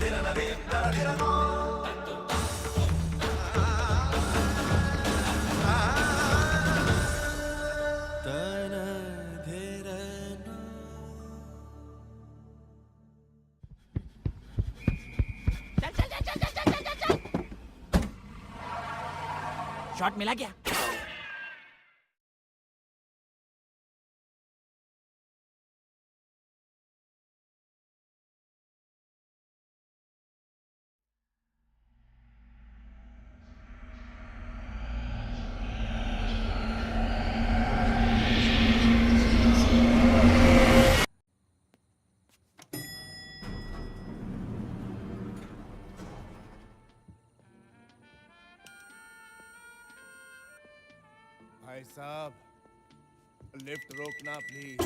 चल चल चल चल चल चल चल चल। शॉट मिला क्या? भाई साहब लिफ्ट रोकना प्लीज।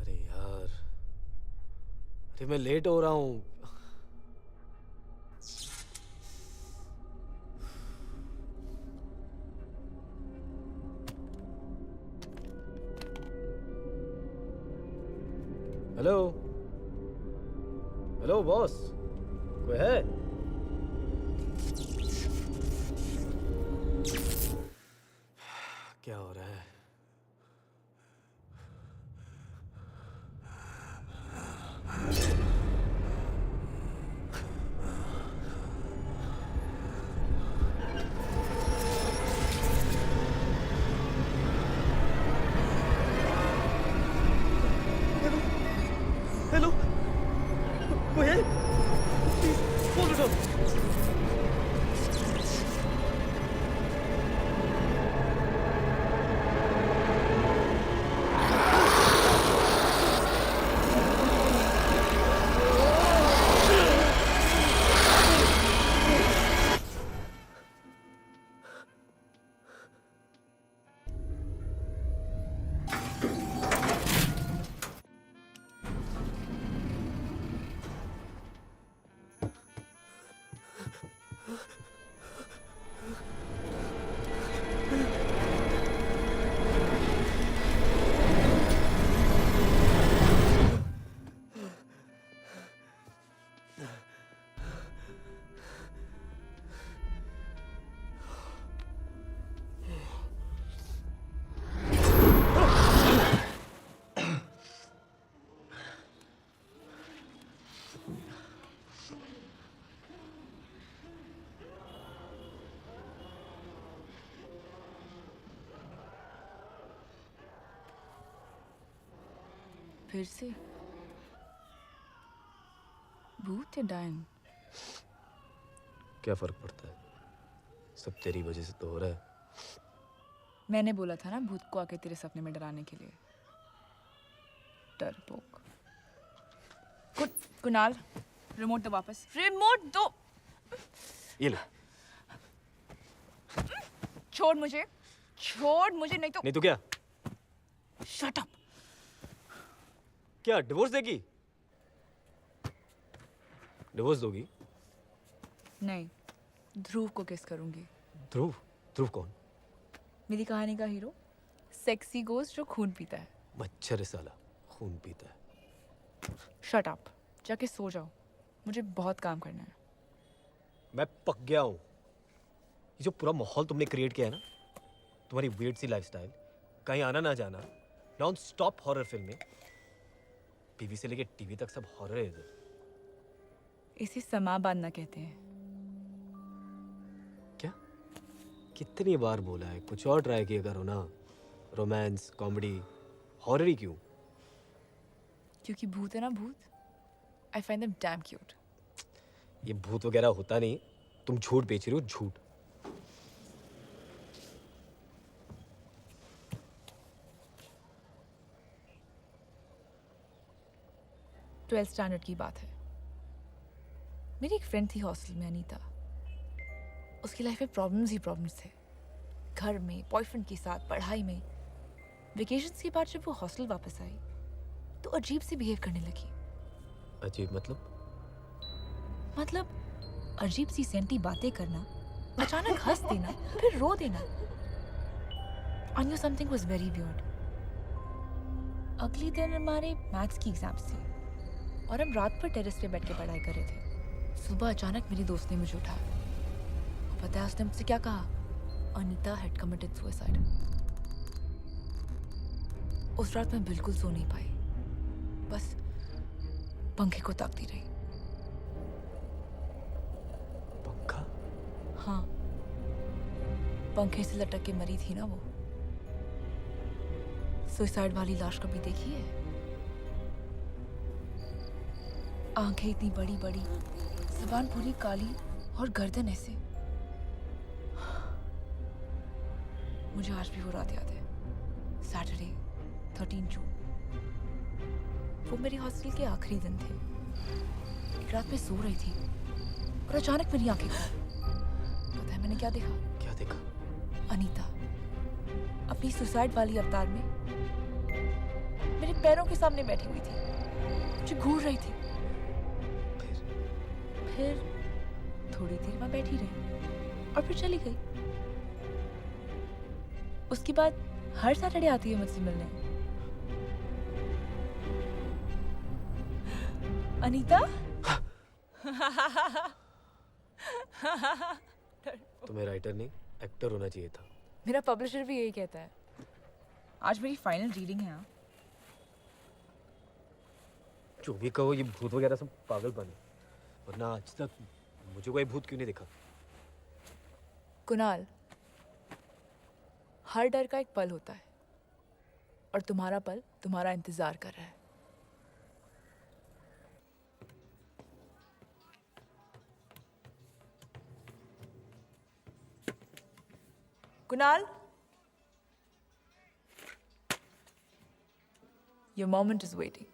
अरे यार, अरे मैं लेट हो रहा हूँ। हेलो हेलो बॉस, कोई है? क्या हो रहा है? हेलो, कोई है? प्लीज फोन उठाओ। फिर से भूत या डायन? क्या फर्क पड़ता है? सब तेरी वजह से तो हो रहा है। मैंने बोला था ना भूत को आके तेरे सपने में डराने के लिए। डरपोक। कुणाल, रिमोट दो वापस। रिमोट दो। ये ले। छोड़ मुझे नहीं तो। नहीं तो क्या? Shut up. क्या डिवोर्स देगी? डिवोर्स दोगी? नहीं, ध्रुव को किस करूंगी। ध्रुव? ध्रुव कौन? मेरी कहानी का हीरो, सेक्सी गोस्ट जो खून पीता है। मच्छर है साला, खून पीता है। शट अप, जाके सो जाओ, मुझे बहुत काम करना है। मैं पक गया हूँ। ये जो पूरा माहौल तुमने क्रिएट किया है ना, तुम्हारी weird सी लाइफस्टाइल, कहीं आना ना जाना, नॉन स्टॉप हॉरर फिल्में, टीवी से लेके टीवी तक सब हॉरर है इधर। इसे समा बांधना कहते हैं। क्या? कितनी बार बोला है कुछ और ट्राई किया करो ना। रोमांस, कॉमेडी, हॉरर ही क्यों? क्योंकि भूत है ना भूत। I find them dam cute. ये भूत वगैरह होता नहीं, तुम झूठ बेच रही हो, झूठ। 12th स्टैंडर्ड की बात है। मेरी एक फ्रेंड थी हॉस्टल में, अनीता। उसकी लाइफ में प्रॉब्लम्स ही प्रॉब्लम्स थे, घर में, बॉयफ्रेंड के साथ, पढ़ाई में। वेकेशंस के बाद जब वो हॉस्टल वापस आई तो अजीब से बिहेव करने लगी। अजीब मतलब? मतलब अजीब सी सेंटी बातें करना, अचानक हंस देना, फिर रो देना। I knew something was very weird. अगले दिन हमारे मैथ्स की एग्जाम्स थी और हम रात पर टेरेस पे बैठ के पढ़ाई कर रहे थे। सुबह अचानक मेरी दोस्त ने मुझे उठाया और पता है उसने मुझसे क्या कहा? Anita had committed suicide. उस रात मैं बिल्कुल सो नहीं पाई, बस पंखे को ताकती रही। पंखा? हाँ, पंखे से लटक के मरी थी ना वो। सुसाइड वाली लाश कभी देखी है? आंखें इतनी बड़ी बड़ी, जुबान पूरी काली और गर्दन ऐसे। मुझे आज भी वो रात याद है, सैटरडे 13 जून। वो मेरे हॉस्टल के आखिरी दिन थे। एक रात में सो रही थी और अचानक मेरी आंखें खुली। पता है मैंने क्या देखा? क्या देखा? अनीता अपनी सुसाइड वाली अवतार में मेरे पैरों के सामने बैठी हुई थी, मुझे घूर रही थी। फिर थोड़ी देर वहां बैठी रही और फिर चली गई। उसके बाद हर सैटरडे आती है मुझसे मिलने। अनीता? तुम्हें राइटर नहीं, एक्टर होना चाहिए था। मेरा पब्लिशर भी यही कहता है। आज मेरी फाइनल रीडिंग है। यहाँ जो भी कहो, ये भूत वगैरह सब पागलपन है, वरना आज तक मुझे कोई भूत क्यों नहीं दिखा? कुणाल, हर डर का एक पल होता है और तुम्हारा पल तुम्हारा इंतजार कर रहा है। Kunal, your moment is waiting.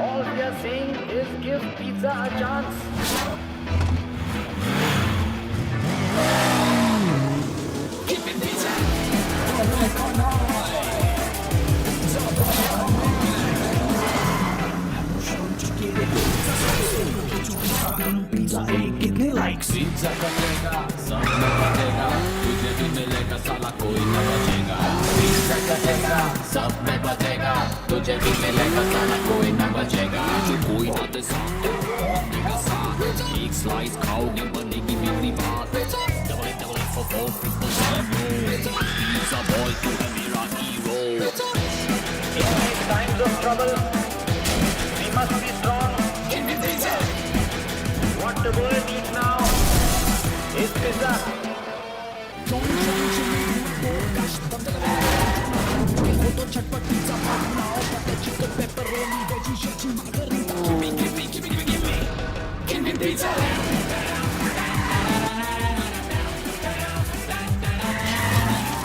All we are saying is give pizza a chance. Pizza एक कितने लाइक्स? पिज्जा कटेगा, सब में बचेगा, तुझे भी मिलेगा, साला कोई न बचेगा। पिज्जा कटेगा, सब में बचेगा, तुझे भी मिलेगा, साला कोई न बचेगा। जो कोई ना दे साथ, एक स्लाइस खाओगे बनेगी मेरी बात। Double for 4 people pizza boy तू है मेरा hero. In these times of trouble, we must be strong. What the world needs now is pizza. Give me pizza.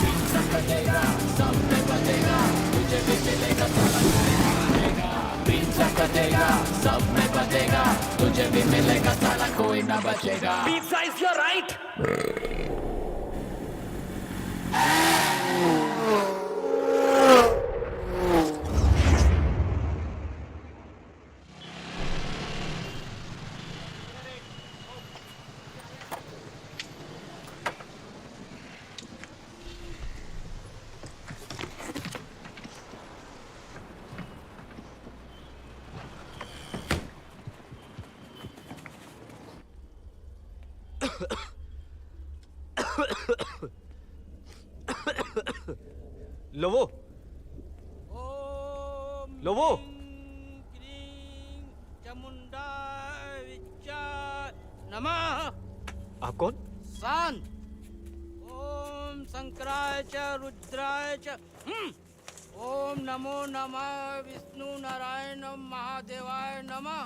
Pizza कटेगा, सब में बचेगा, तुझे भी मिलेगा, साला कोई न बचेगा। पिज्जा कटेगा, सब में बचेगा, तुझे भी मिलेगा, साला कोई न बचेगा। Pizza is your right. लोवो, लोवो, Chamunda विच्चा नमः। आप कौन? शांत। ओम शंकराय च रुद्राय च ओम नमो नमः विष्णु नारायण महादेवाय नमः।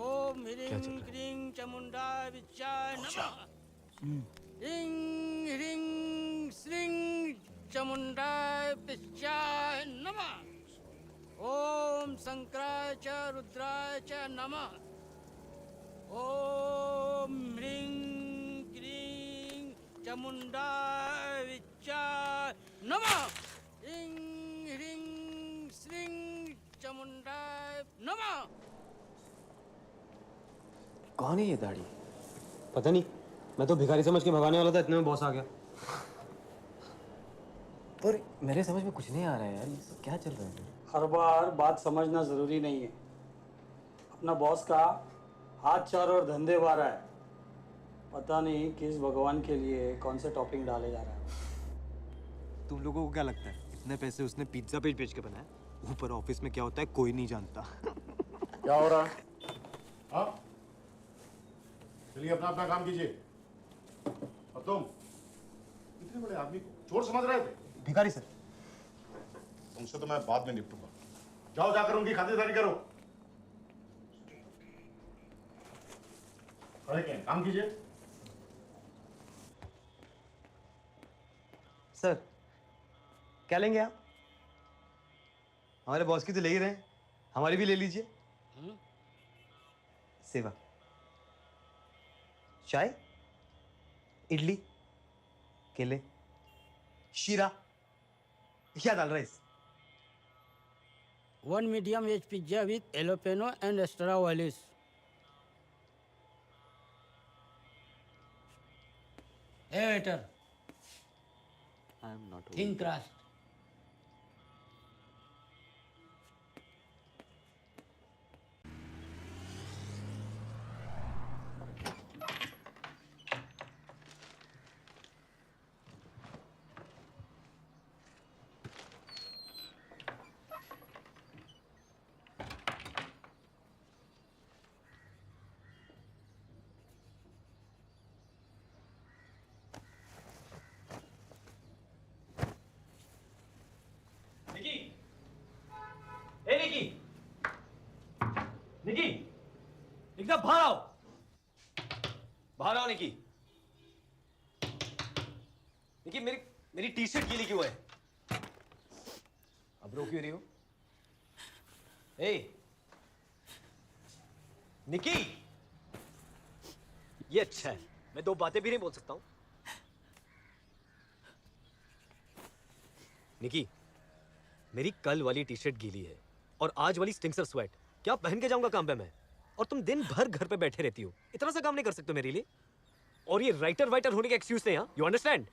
ओम ह्रीं क्रीं चामुंडा विच्चाय नमः। ह्रीं ह्रीं श्रीं चामुंडाय पिच्चाय नमः। ओम शंकराय च रुद्राय च नमः। ओम ह्रीं क्लीं चामुंडाय पिच्चाय नमः। ह्रीं ह्रीं श्रीं चामुंडाय नमः। कौन है ये दाढ़ी? पता नहीं, मैं तो भिखारी समझ के भगाने वाला था, इतने में बॉस आ गया। पर मेरे समझ में कुछ नहीं आ रहा है यार, ये सब क्या चल रहा है? हर बार बात समझना जरूरी नहीं है। अपना बॉस का हाथ चार और धंधे बारह है। पता नहीं किस भगवान के लिए कौन से टॉपिंग डाले जा रहा है। तुम लोगों को क्या लगता है इतने पैसे उसने पिज्जा पेज बेच के बनाए? ऊपर ऑफिस में क्या होता है कोई नहीं जानता। क्या हो रहा है? हाँ, चलिए अपना अपना काम कीजिए। और तुम इतने बड़े आदमी को चोर समझ रहे थे? भिखारी सर। तुमसे तो मैं बाद में निपटूंगा। जाओ जाकर उनकी खातिरदारी करो। खड़े क्या हैं? काम कीजिए। सर क्या लेंगे आप? हमारे बॉस की तो ले ही रहे हैं, हमारी भी ले लीजिए। सेवा, चाय, इडली, केले, शीरा या दाल rice. One medium veg pizza with jalapeno and extra वालिस। Hey waiter, I am not thin crust. Nikki, ए निकी, निकी, निकी बाहर आओ, बाहर आओ निकी। निकी मेरी मेरी टी शर्ट गीली क्यों है? अब रो क्यों रही हो? ए निकी, ये अच्छा है, मैं दो बातें भी नहीं बोल सकता हूं। निकी, मेरी कल वाली टी शर्ट गीली है और आज वाली स्टिंक्सर स्वेट क्या पहन के जाऊंगा काम पे मैं? और तुम दिन भर घर पे बैठे रहती हो, इतना सा काम नहीं कर सकते मेरे लिए? और ये राइटर वाइटर होने के एक्सक्यूज नहीं, यू अंडरस्टैंड?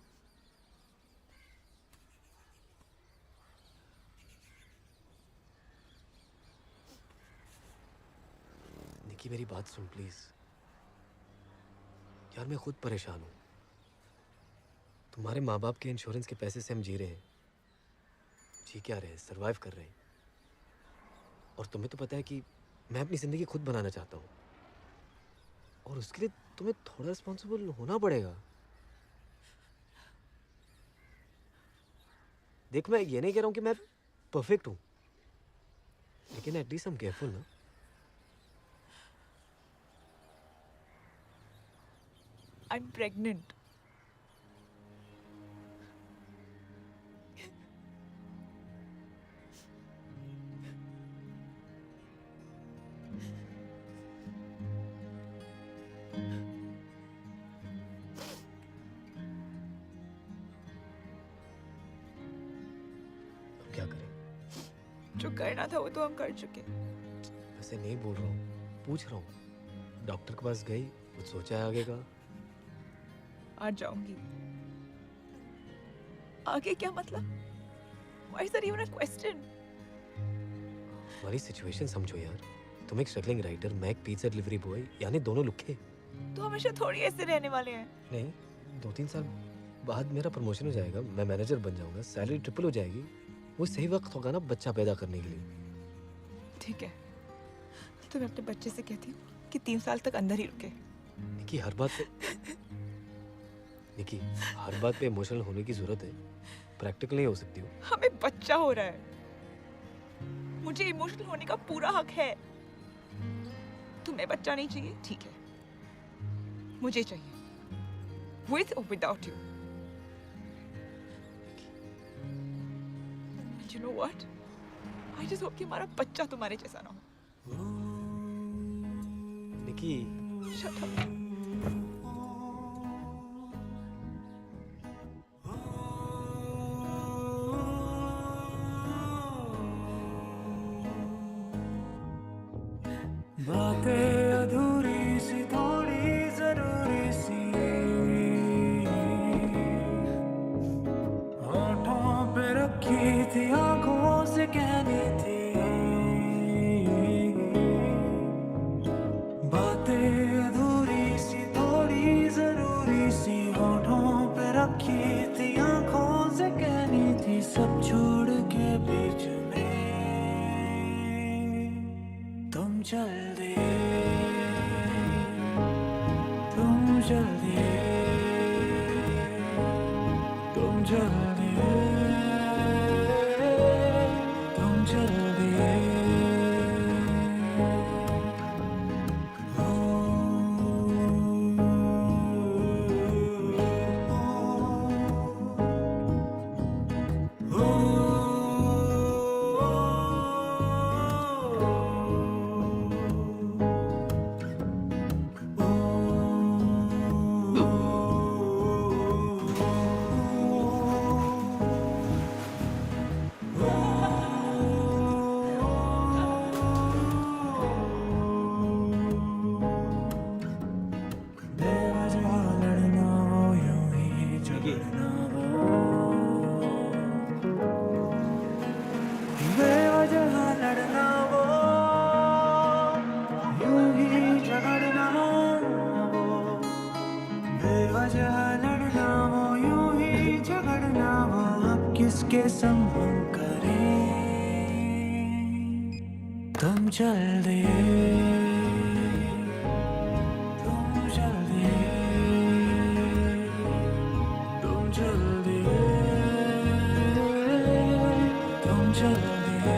निकी मेरी बात सुन प्लीज। यार मैं खुद परेशान हूं। तुम्हारे माँ बाप के इंश्योरेंस के पैसे से हम जी रहे हैं, जी क्या रहे हैं, सर्वाइव कर रहे हैं। और तुम्हें तो पता है कि मैं अपनी जिंदगी खुद बनाना चाहता हूँ, और उसके लिए तुम्हें थोड़ा रिस्पॉन्सिबल होना पड़ेगा। देख मैं ये नहीं कह रहा हूँ कि मैं परफेक्ट हूँ, लेकिन एटलीस्ट हम केयरफुल ना। I'm pregnant. अब क्या करें? जो करना था वो तो हम कर चुके। वैसे नहीं बोल रहा हूँ, पूछ रहा हूँ। डॉक्टर के पास गई, कुछ सोचा है आगे का? आज जाऊंगी। आगे क्या मतलब? Why is that even a question? हमारी सिचुएशन समझो यार। तुम एक स्ट्रगलिंग राइटर, मैं एक पिज्जा डिलीवरी बॉय, यानी दोनों लुखे। तो हमेशा थोड़ी ऐसे रहने वाले हैं। नहीं, 2-3 साल बाद मेरा प्रमोशन हो जाएगा, मैं मैनेजर बन जाऊंगा, सैलरी ट्रिपल हो जाएगी। वो सही वक्त होगा ना बच्चा पैदा करने के लिए। ठीक है, तो मैं अपने बच्चे से कहती हूँ कि 3 साल तक अंदर ही रुके। निकी हर बात पे निकी हर बात पे इमोशनल होने की जरूरत है, प्रैक्टिकल नहीं हो सकती हो। हमें बच्चा हो रहा है, मुझे इमोशनल होने का पूरा हक है। तुम्हें बच्चा नहीं चाहिए, ठीक है, मुझे चाहिए, with or without you। You know what? I just hope कि हमारा बच्चा तुम्हारे जैसा ना हो. निकी, Shut up. बातें अधूरी सी थोड़ी जरूरी सी होठों पे रखी थी आंखों से कहनी थी बातें अधूरी सी थोड़ी जरूरी सी होठों पे रखी थी आंखों से कहनी थी सब छोड़ के बीच में तुम चल दिए तुम चल दिए तुम चल दिए तुम चल दिए बेवजह लड़ना वो यूं ही झगड़ना वो बेवजह लड़ना वो यूं ही झगड़ना वो बेवजह लड़ना वो यूं ही झगड़ना वो अब किसके संग हम करें तुम चल दिए तुम चल दिए तुम चल दिए तुम चल दिए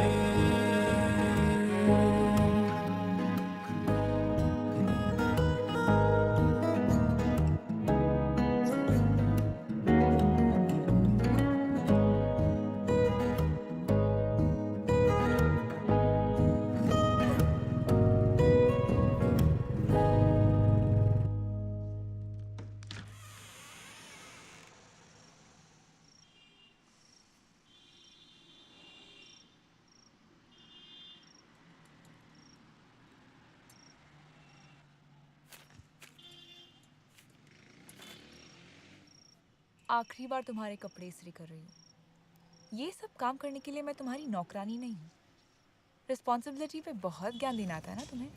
आखिरी बार तुम्हारे कपड़े इस्त्री कर रही हूँ. ये सब काम करने के लिए मैं तुम्हारी नौकरानी नहीं हूँ. रिस्पॉन्सिबिलिटी पे बहुत ज्ञान देना आता है ना तुम्हें.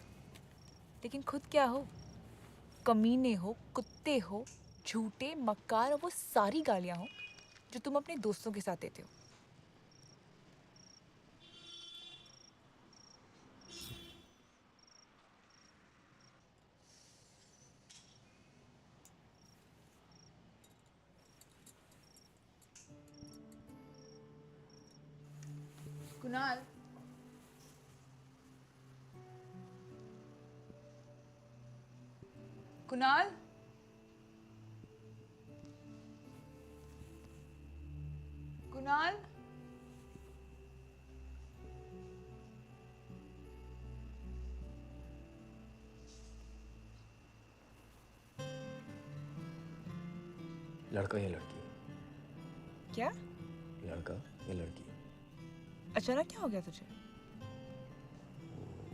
लेकिन खुद क्या हो? कमीने हो, कुत्ते हो, झूठे, मक्कार और वो सारी गालियाँ हो जो तुम अपने दोस्तों के साथ देते हो. कुणाल, कुणाल, कुणाल, लड़का या लड़की? क्या? लड़का या लड़की? अचानक क्या हो गया तुझे?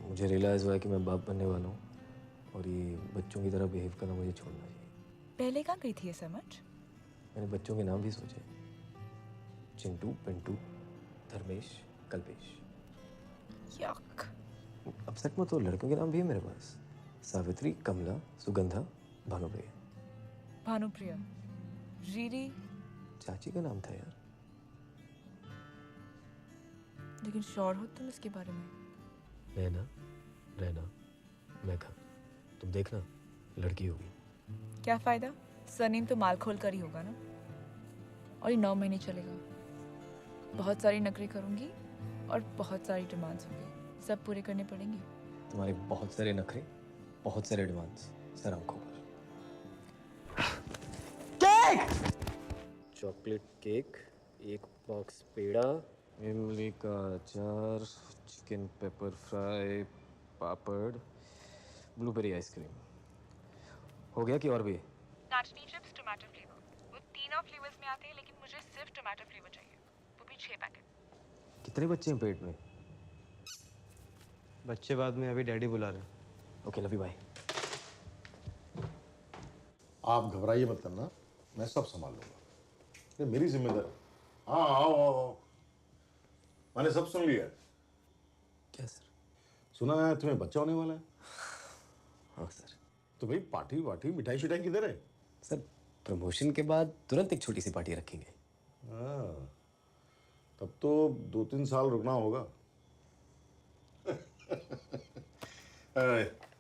मुझे रियलाइज़ हुआ है कि मैं बाप बनने वाला हूँ और ये बच्चों की तरह बिहेव करना मुझे छोड़ना चाहिए. पहले कहाँ गई थी ये समझ? मैंने बच्चों के नाम भी सोचे. चिंटू, पिंटू, धर्मेश, कल्पेश. यक. अब सच में तो लड़कों के नाम भी है मेरे पास. सावित्री, कमला, सुगंधा, भानुप्रिया. भानुप्रिया, रीरी. चाची का नाम था यार. लेकिन श्योर हो तुम इसके बारे में? नैना, रैना, मेघा. तुम देखना लड़की होगी. क्या फायदा? सरनेम तो माल खोल कर ही होगा ना. और ये 9 महीने चलेगा. बहुत सारी नखरे करूंगी और बहुत सारी डिमांड्स होंगी. सब पूरे करने पड़ेंगे. तुम्हारे बहुत सारे नखरे, बहुत सारे डिमांड्स, सर आंखों पर. केक चॉकलेट केक, एक बॉक्स पेड़ा, इमली का अचार, चिकन पेपर फ्राई, पापड़, ब्लूबेरी आइसक्रीम। हो गया कि और भी? नाचनी चिप्स टोमेटो फ्लेवर, वो तीनों फ्लेवर्स में आते हैं लेकिन मुझे सिर्फ टोमेटो फ्लेवर चाहिए, वो भी 6 पैकेट। कितने बच्चे हैं पेट में? बच्चे बाद में, अभी डैडी बुला रहे हैं। Okay love you, bye. आप घबराइए मत करना, मैं सब संभाल लूंगा, ये मेरी जिम्मेदारी। हाँ आओ आओ आओ, मैंने सब सुन लिया। क्या सर? सुना है तुम्हें बच्चा होने वाला है। हाँ सर। तो भाई पार्टी वार्टी मिठाई शिठाई किधर है? सर प्रमोशन के बाद तुरंत एक छोटी सी पार्टी रखेंगे। हाँ, तब तो 2-3 साल रुकना होगा।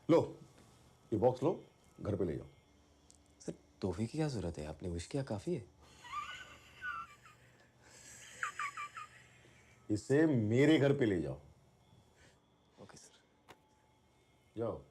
लो ये बॉक्स लो, घर पे ले जाओ। सर तोहफे की क्या जरूरत है, आपने विश किया काफी है। इसे मेरे घर पे ले जाओ। Okay sir. जाओ।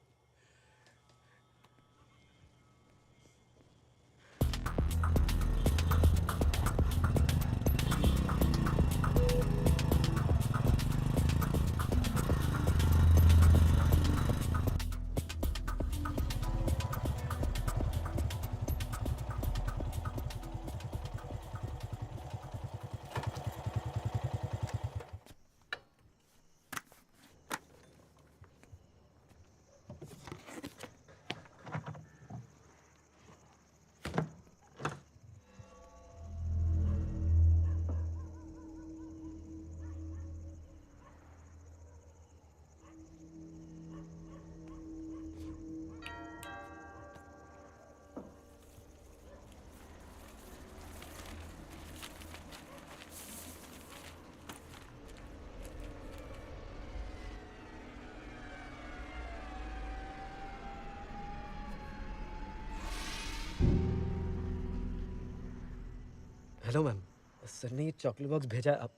हेलो मैम, सर ने ये चॉकलेट बॉक्स भेजा है। आप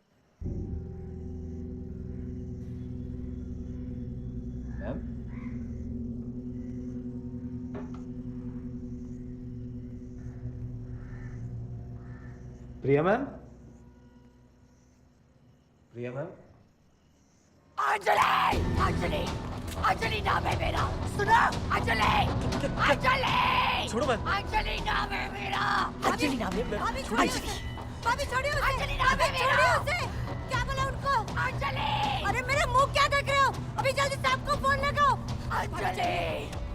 मैम? प्रिया मैम? प्रिया मैम? अंजलि! अंजलि! अंजलि नाम है मेरा, सुनो? अंजलि! अंजलि! छोड़ो मैम। अंजलि नाम है मेरा। अंजलि नाम है मेरा। भाभी छोड़िए उसे, भाभी छोड़िए उसे, अंजलि नाम है मेरा। छोड़िए उसे। क्या बोला उनको? अंजलि! अरे मेरे मुंह क्या देख रहे हो? अभी जल्दी साहब को फोन लगाओ। अंजलि!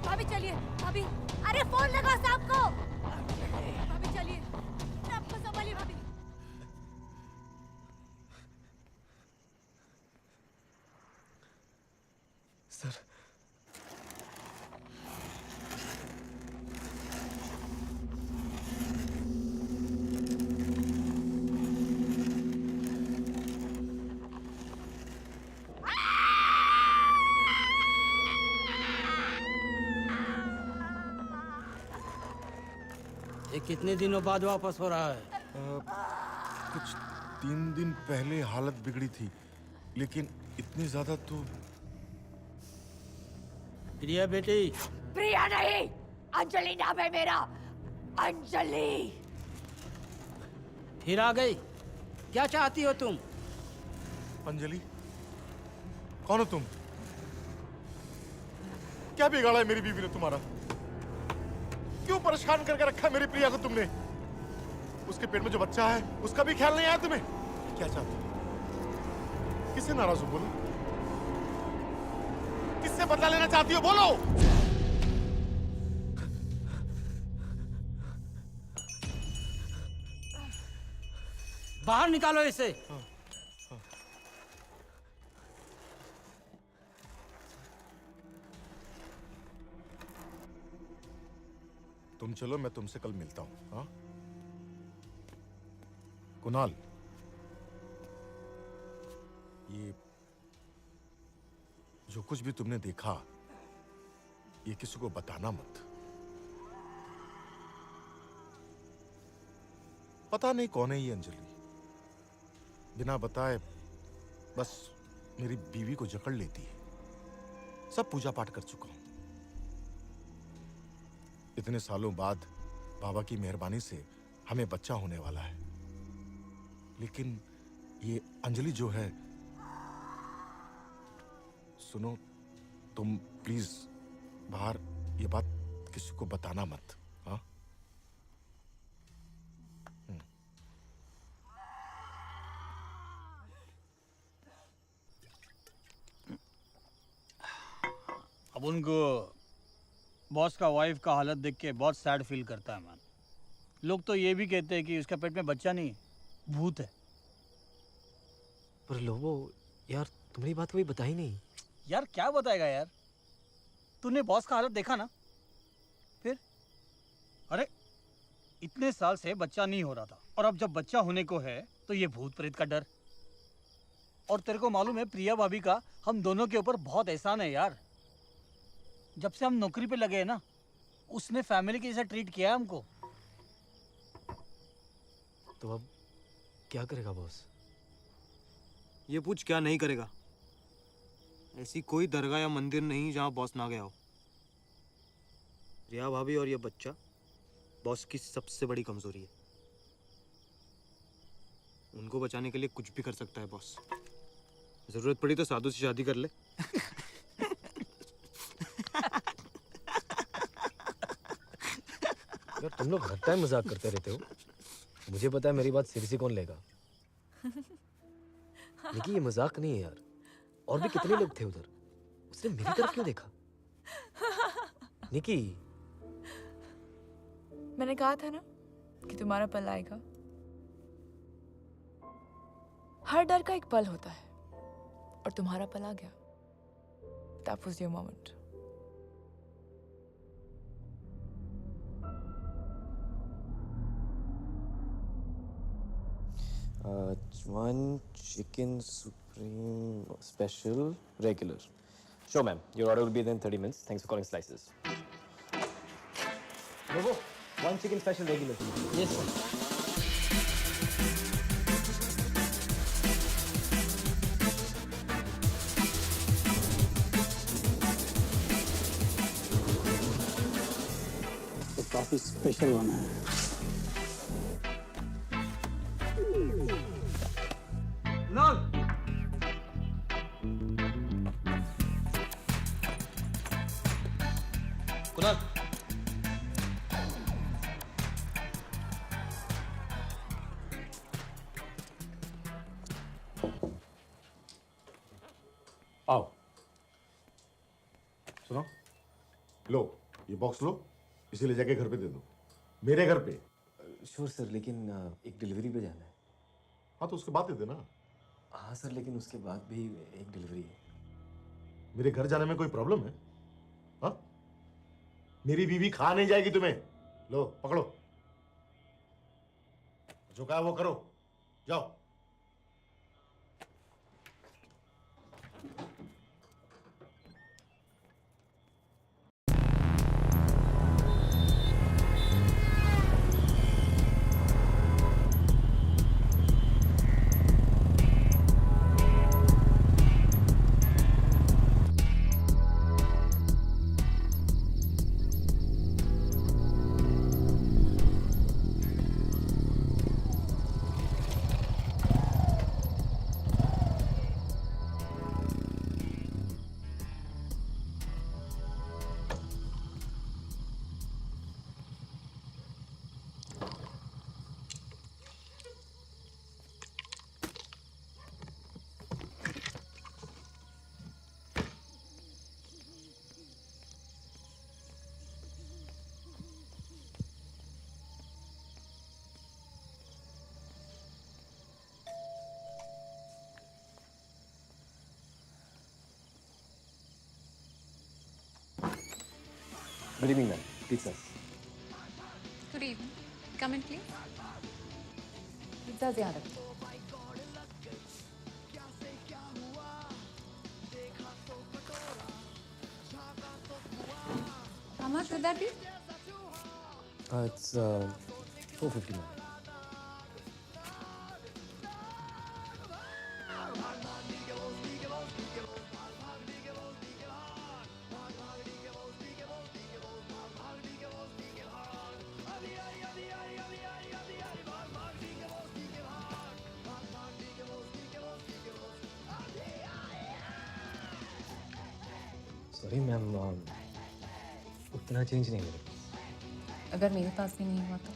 भाभी चलिए, भाभी, अरे फोन लगाओ साहब को। भाभी चलिए, सबको संभालिए भाभी। सर ये कितने दिनों बाद वापस हो रहा है? कुछ 3 दिन पहले हालत बिगड़ी थी, लेकिन इतनी ज्यादा तो। प्रिया बेटी, प्रिया नहीं, अंजलि नाम है मेरा। अंजलि! फिर आ गई। क्या चाहती हो तुम? अंजलि, कौन हो तुम? क्या बिगाड़ा है मेरी बीवी ने तुम्हारा? क्यों परेशान करके रखा है मेरी प्रिया को तुमने? उसके पेट में जो बच्चा है उसका भी ख्याल नहीं आया तुम्हें? क्या चाहती हो? किससे नाराज हो बोलो? किससे बदला लेना चाहती हो बोलो? बाहर निकालो इसे। तुम चलो, मैं तुमसे कल मिलता हूं। हाँ कुणाल, ये जो कुछ भी तुमने देखा ये किसी को बताना मत। पता नहीं कौन है ये अंजलि, बिना बताए बस मेरी बीवी को जकड़ लेती है। सब पूजा पाठ कर चुका हूं। इतने सालों बाद बाबा की मेहरबानी से हमें बच्चा होने वाला है, लेकिन ये अंजलि जो है, सुनो, तुम प्लीज बाहर ये बात किसी को बताना मत, हाँ? अब उनको बॉस का वाइफ का हालत देख के बहुत सैड फील करता है मैन। लोग तो ये भी कहते हैं कि उसका पेट में बच्चा नहीं, भूत है। पर लोगो यार, तुम्हारी बात कभी बताई नहीं। यार क्या बताएगा यार, तूने बॉस का हालत देखा ना? फिर अरे इतने साल से बच्चा नहीं हो रहा था, और अब जब बच्चा होने को है तो ये भूत प्रेत का डर। और तेरे को मालूम है, प्रिया भाभी का हम दोनों के ऊपर बहुत एहसान है यार। जब से हम नौकरी पे लगे हैं ना, उसने फैमिली के जैसा ट्रीट किया है हमको। तो अब क्या करेगा बॉस? ये पूछ क्या नहीं करेगा। ऐसी कोई दरगाह या मंदिर नहीं जहाँ बॉस ना गया हो। रिया भाभी और ये बच्चा बॉस की सबसे बड़ी कमजोरी है। उनको बचाने के लिए कुछ भी कर सकता है बॉस। जरूरत पड़ी तो साधु से शादी कर ले। यार तुम लोग हर टाइम मजाक करते रहते हो। मुझे पता है मेरी बात सीरियसली कौन लेगा। निकी ये मजाक नहीं है यार। और भी कितने लोग थे उधर, उसने मेरी तरफ क्यों देखा? निकी, मैंने कहा था ना कि तुम्हारा पल आएगा। हर डर का एक पल होता है, और तुम्हारा पल आ गया। That was your moment. one chicken supreme special regular. Sure, ma'am. Your order will be there in 30 minutes. Thanks for calling Slices. Logo, one chicken special regular. Yes, sir. तो काफी स्पेशल बना है। कुणाल, आओ, सुनो, लो ये बॉक्स लो, इसे ले जाके घर पे दे दो, मेरे घर पे। श्योर सर, लेकिन एक डिलीवरी पे जाना है। हाँ तो उसके बाद दे देना। हाँ सर, लेकिन उसके बाद भी एक डिलीवरी है। मेरे घर जाने में कोई प्रॉब्लम है? हाँ, मेरी बीवी खा नहीं जाएगी तुम्हें। लो पकड़ो, जो कहा वो करो, जाओ। Good evening, ma'am. Pizzas. Good evening. Come in, please. Pizza ध्यान रखो। How much would that be? It's 450, ma'am. Sorry ma'am, उतना चेंज नहीं मिलेगा। अगर मेरे पास भी नहीं हुआ तो?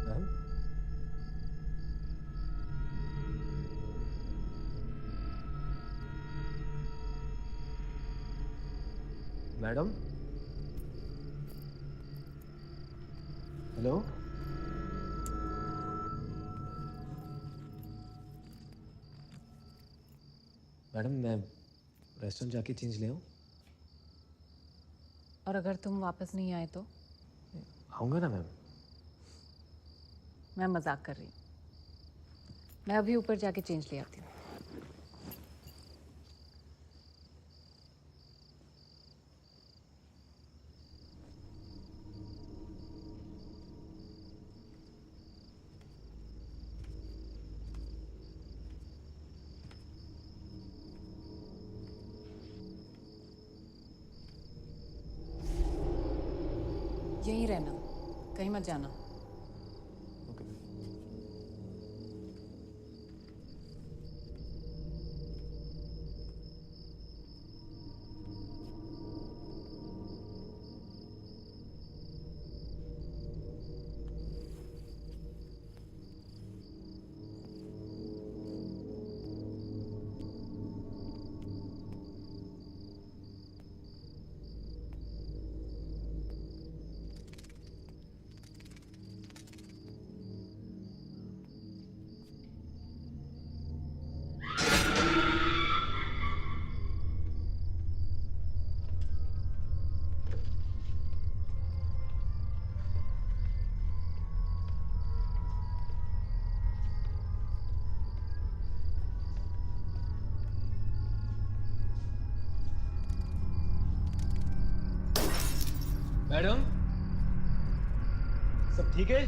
मैम, मैडम, हेलो, मैडम मैं रेस्टोरेंट जाके चेंज ले आऊँ? और अगर तुम वापस नहीं आए तो? आऊँगा ना मैम। मैं मजाक कर रही हूँ। मैं अभी ऊपर जाके चेंज ले आती हूँ। यहीं रहना, कहीं मत जाना। Okay ma'am. मैडम, सब ठीक है?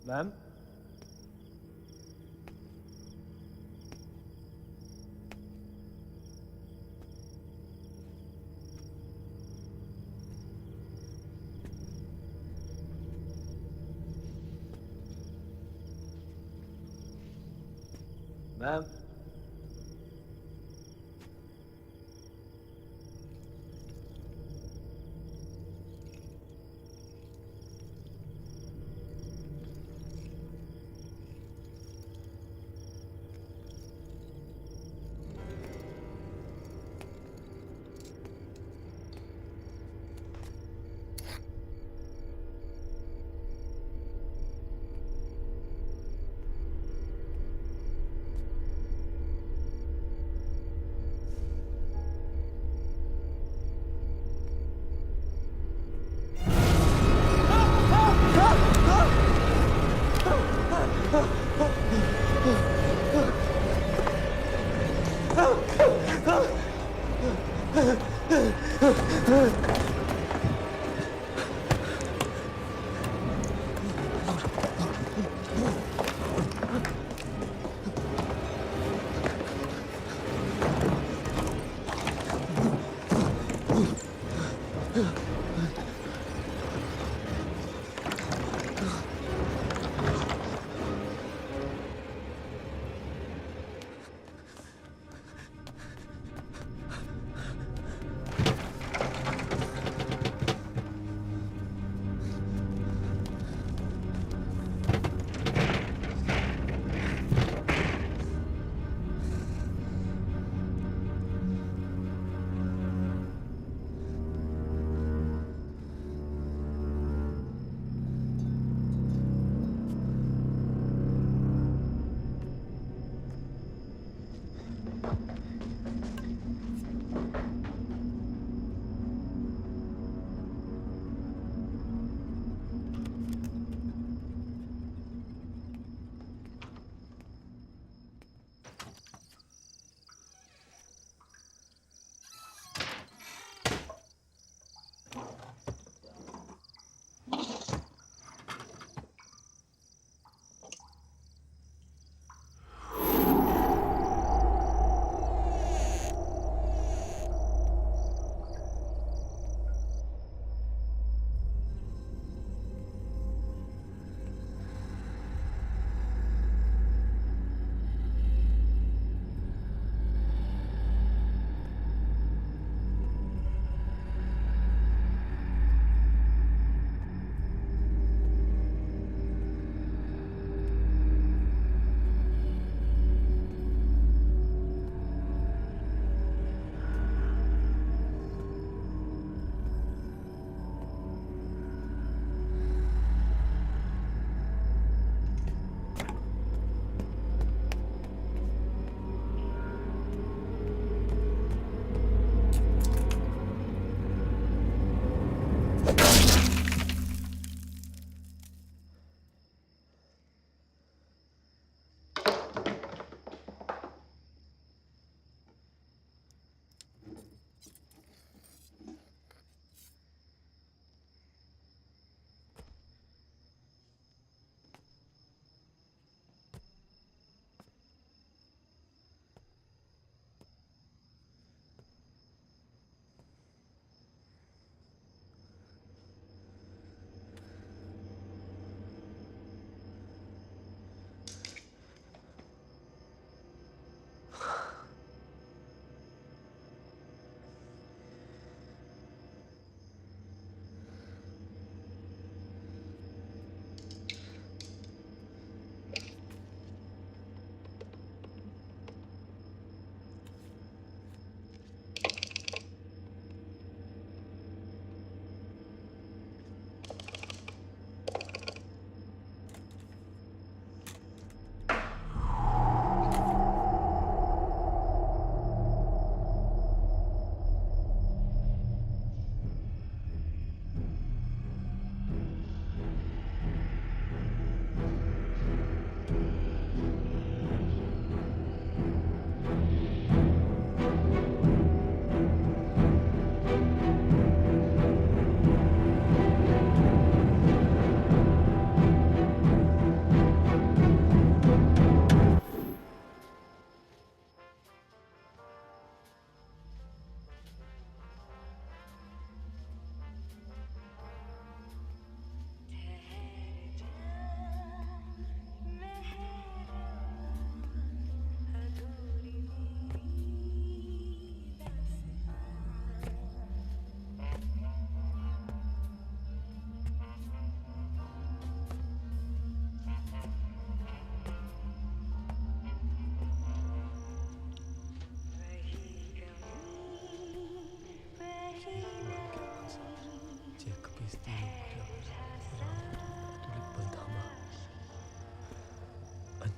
मैम, मैम,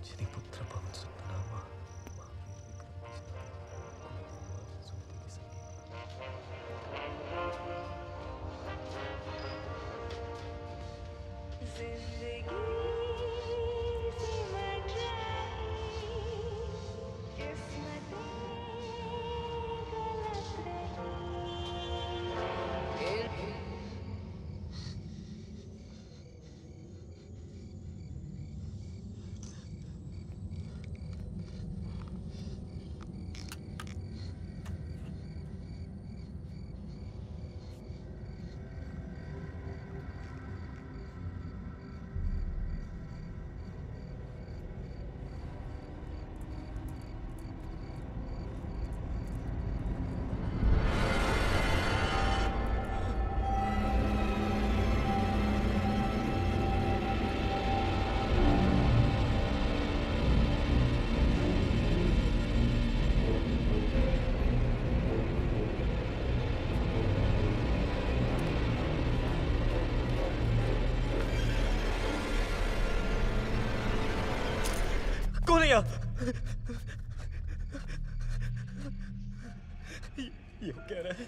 शनिपुत्र पवन सुत नामा महावीर विक्रम सुमति के संगी। कौन है यहाँ? ये कह रहा है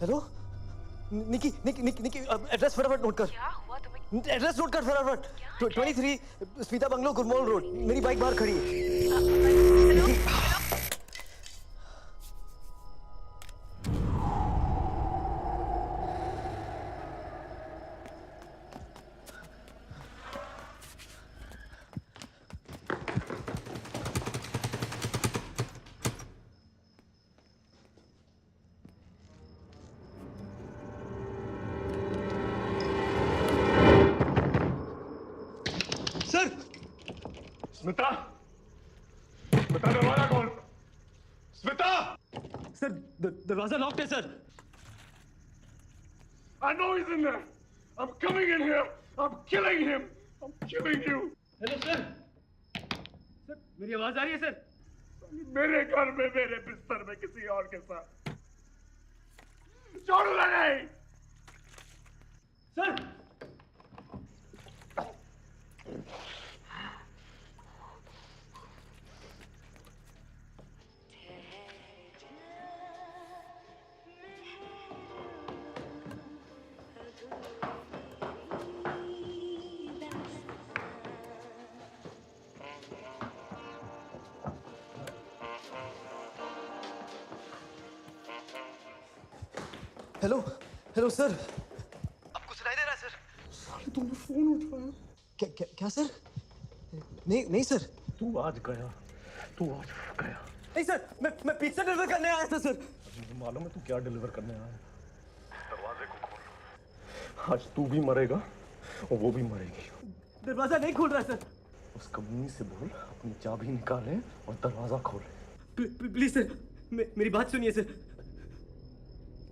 हेलो निकी निकी निकी निकी एड्रेस फटाफट नोट कर। क्या हुआ तुम्हें? एड्रेस नोट कर फटाफट। 23 स्मिता बंगलो गुरमोल रोड। मेरी बाइक बाहर खड़ी है। निकी, स्मिता, स्मिता दरवाजा खोल। स्मिता! सर दरवाजा लॉक्ड है sir. I know he's in there. I'm coming in here. I'm killing him. I'm killing you. Hello sir. Sir मेरी आवाज आ रही है सर? मेरे घर में मेरे बिस्तर में किसी और के साथ छोड़ लगे। Sir hello hello sir. आपको सुनाई दे रहा है सर? तुमने फोन उठाया? क्या क्या क्या सर? नहीं नहीं सर। तू आज गया। नहीं सर, मैं पिज्जा डिलीवर करने आया था सर। मुझे मालूम है तू क्या डिलीवर करने आया है। दरवाजे को खोल। आज तू भी मरेगा और वो भी मरेगी। दरवाजा नहीं खोल रहा है सर। उस कमीनी से बोल अपनी चाबी निकाले और दरवाजा खोले। प्लीज सर, मेरी बात सुनिए सर।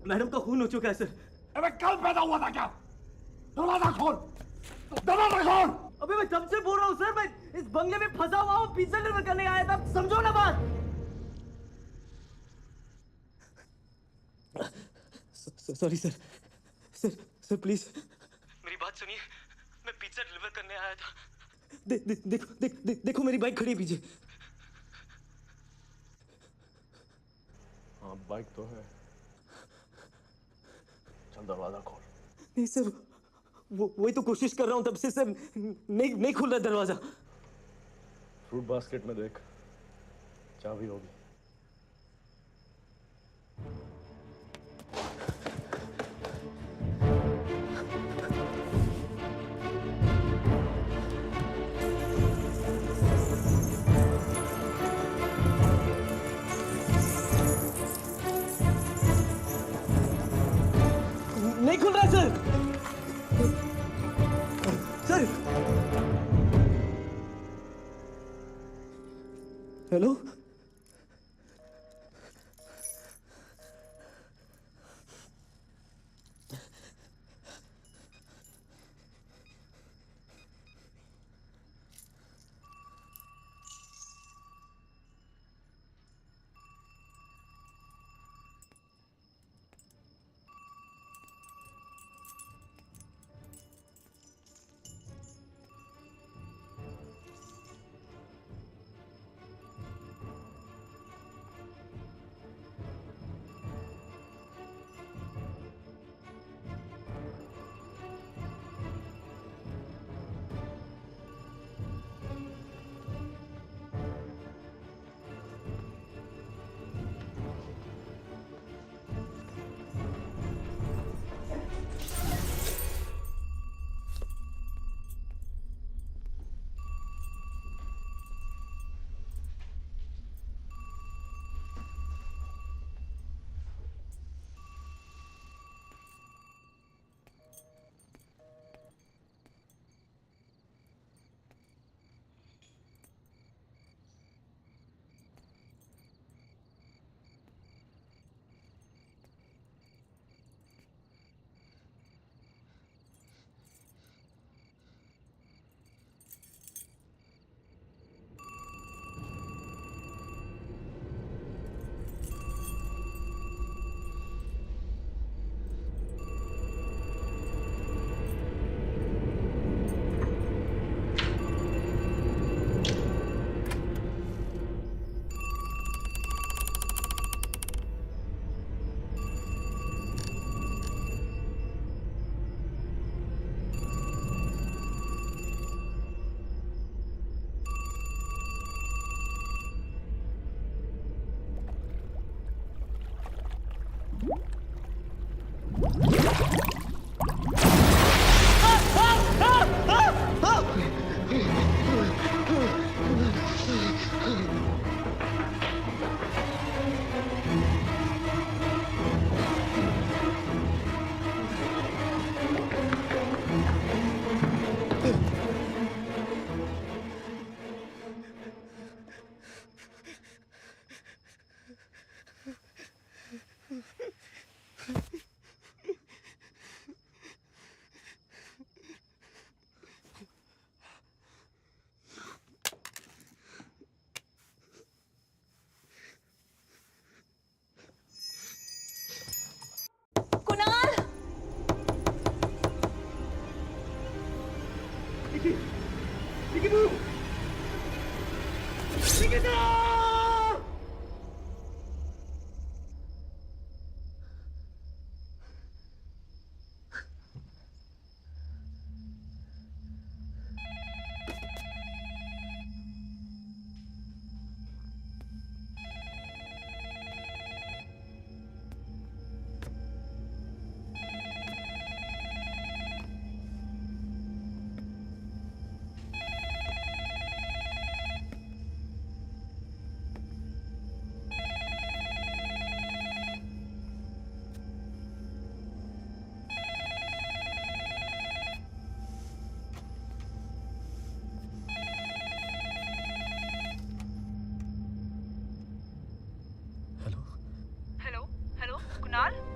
मैडम का खून हो चुका है सर। अबे कल पैदा हुआ था क्या? दरवाजा खोल, दरवाजा खोल। अबे मैं तब से बोल रहा हूँ सर, मैं इस बंगले में फंसा हुआ हूँ, पिज्जा डिलीवर करने आया था। समझो ना बात। सॉरी सर, सर प्लीज मेरी बात सुनिए। मैं पिज्जा डिलीवर करने आया था। देखो मेरी बाइक खड़ी है पीछे। हाँ बाइक तो है, चल दरवाजा खोल। नहीं सर, वही तो कोशिश कर रहा हूँ तब से सर, नहीं खुल रहा दरवाजा। फ्रूट बास्केट में देख, चाबी होगी। नहीं खुल रहा सर। सर हेलो,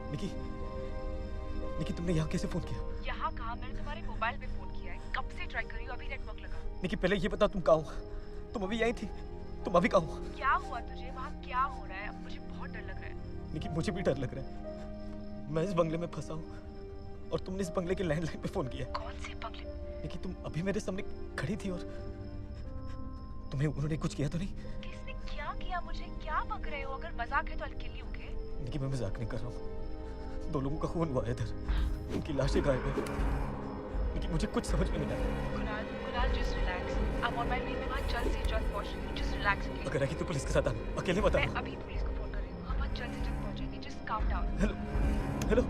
निकी, निकी तुमने यहाँ कैसे फोन किया? यहाँ कहा, मैंने तुम्हारे मोबाइल पे फोन किया है। कब से ट्राई कर रही हूँ, अभी नेटवर्क लगा। निकी पहले ये बता तुम कहाँ हो? तुम अभी यहीं थी, तुम अभी कहाँ हो? क्या हुआ तुझे? वहाँ क्या हो रहा है? अब मुझे बहुत डर लग रहा है। निकी मुझे भी डर लग रहा है। मैं इस बंगले में फंसा हूँ और तुमने इस बंगले के लैंडलाइन पे फोन किया। कौन से बंगले? लेकिन तुम अभी मेरे सामने खड़ी थी और तुम्हें उन्होंने कुछ किया तो नहीं? किसने क्या किया मुझे? क्या बक रहे हो? अगर मजाक है तो I'll kill you, okay? लेकिन मैं मजाक नहीं कर रहा हूँ। 2 लोगों का खून हुआ है इधर, उनकी लाशें गायब है। लेकिन मुझे कुछ समझ में नहीं आ रहा। Kunal, just relax. I'm on my way. मैं वहाँ जल्द से जल्द पहुँचूंगी. Just relax, please. अगर है कि तो पुलिस के साथ आना, अकेले मत मैं आना। अभी पुलिस को फोन कर रही हूँ. हम वहाँ जल्द से जल्द पहुँचेंगे. Just calm down. हेलो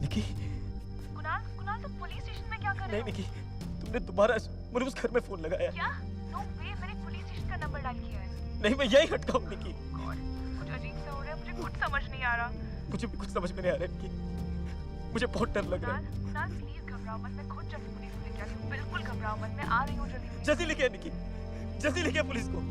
निकी। कुणाल तुम पुलिस स्टेशन में क्या कर रहे नहीं हो? निकी, तुमने दोबारा मुझे उस घर में फोन लगाया। क्या? नो वे, मैंने पुलिस स्टेशन का नंबर डायल किया है। नहीं, मैं यही हटका हूँ निकी। कुछ अजीब सा हो रहा है, मुझे कुछ समझ नहीं आ रहा। मुझे भी कुछ समझ में नहीं आ रहा है निकी, मुझे बहुत डर लग रहा है। कुणाल प्लीज घबराओ मत, मैं खुद जल्दी पुलिस को लेके आती हूँ। बिल्कुल घबराओ मत, मैं आ रही हूँ जल्दी। जल्दी लेके आ निकी, जल्दी लेके आ पुलिस को।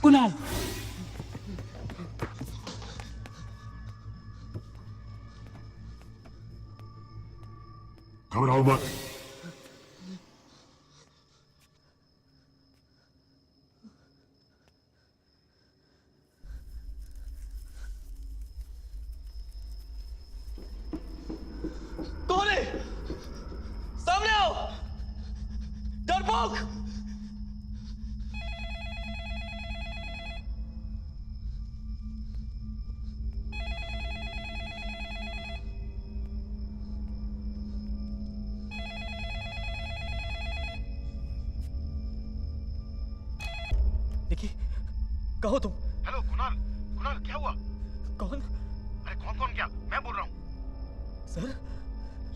कुणाल, घबराओ मत। कौन है? सामने आओ, डरपोक। निकी, कहो तुम। हेलो कुणाल, कुणाल क्या हुआ? कौन? अरे कौन क्या? मैं बोल रहा हूँ। सर?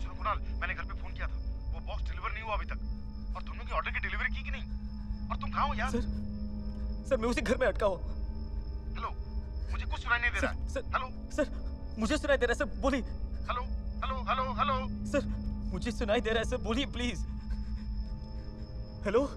सुनो कुणाल, मैंने घर पे फोन किया था, वो बॉक्स डिलीवर नहीं हुआ अभी तक। और तुमने ऑर्डर की डिलीवरी की कि नहीं? और तुम कहाँ हो यार? सर मैं उसी घर में अटका हूँ। हेलो, मुझे कुछ सुनाई नहीं दे रहा है। सर, हेलो सर मुझे सुनाई दे रहा है सर, बोलिए। Hello hello hello hello sir मुझे सुनाई दे रहा है सर, बोलिए प्लीज। हेलो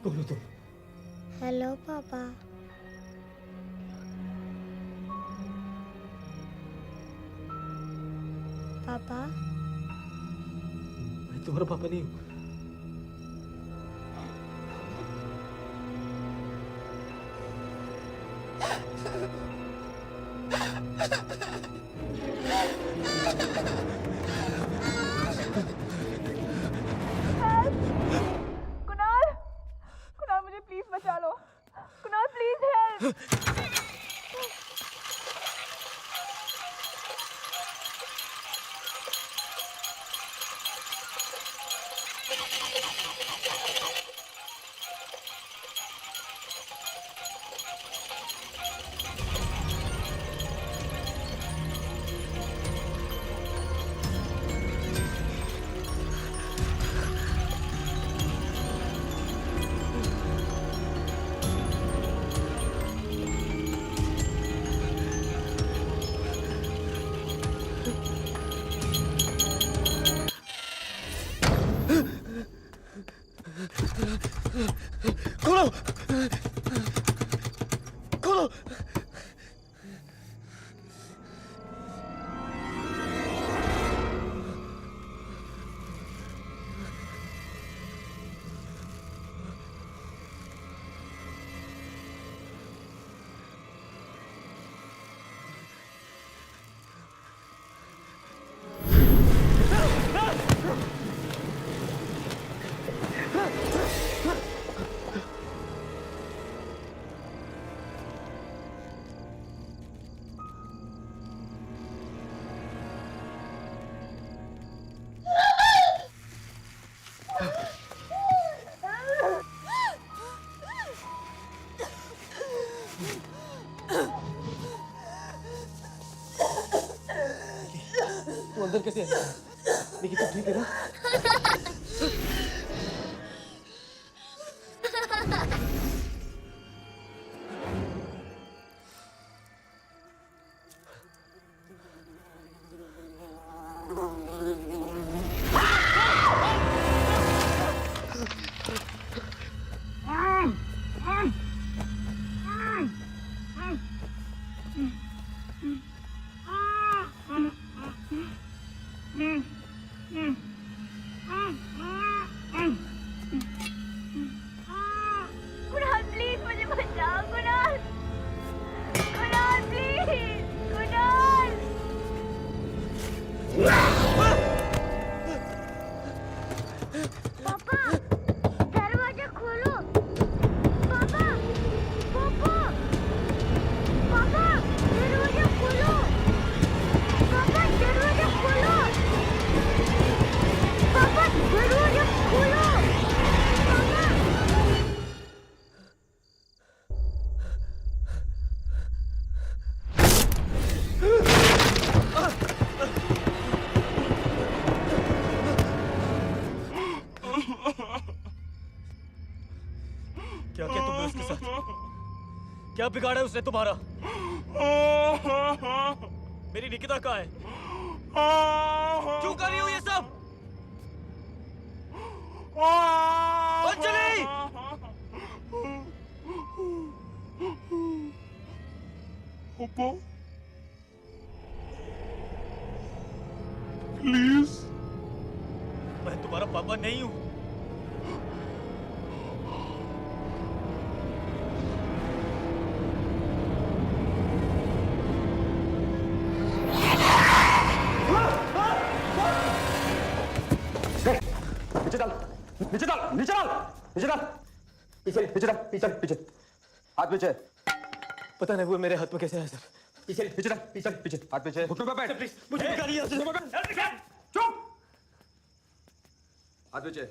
कौन हो तुम? हेलो पापा। पापा मैं तुम्हारा पापा नहीं हूँ। कुणाल, कुणाल मुझे प्लीज बचा लो। Kunal please help. खोलो, खोलो। तू अंदर कैसे आया? निकी तू ठीक है ना? कुणाल प्लीज मुझे बचाओ। कुणाल, कुणाल प्लीज, कुणाल। पापा दरवाजा खोलो। पापा, पापा, पापा दरवाजा खोलो। पापा दरवाजा खोलो। पापा दरवाजा खोलो। पापा क्या किया तुमने उसके साथ? क्या बिगाड़ा है उसने तुम्हारा? मेरी निकिता कहाँ है? क्यों कर रही हो ये सब? अंजलि! प्लीज। मैं तुम्हारा पापा नहीं हूँ। नीचे डाल, नीचे डाल, नीचे डाल, नीचे डाल, पीछे पीछे डाल, पीछे पीछे, हाथ पीछे। पता नहीं वो मेरे हाथ में कैसे आया सर। पीछे पीछे डाल, पीछे पीछे, हाथ पीछे, घुटनों पे बैठ। प्लीज मुझे निकालिए यहाँ से। चुप। हाथ पीछे।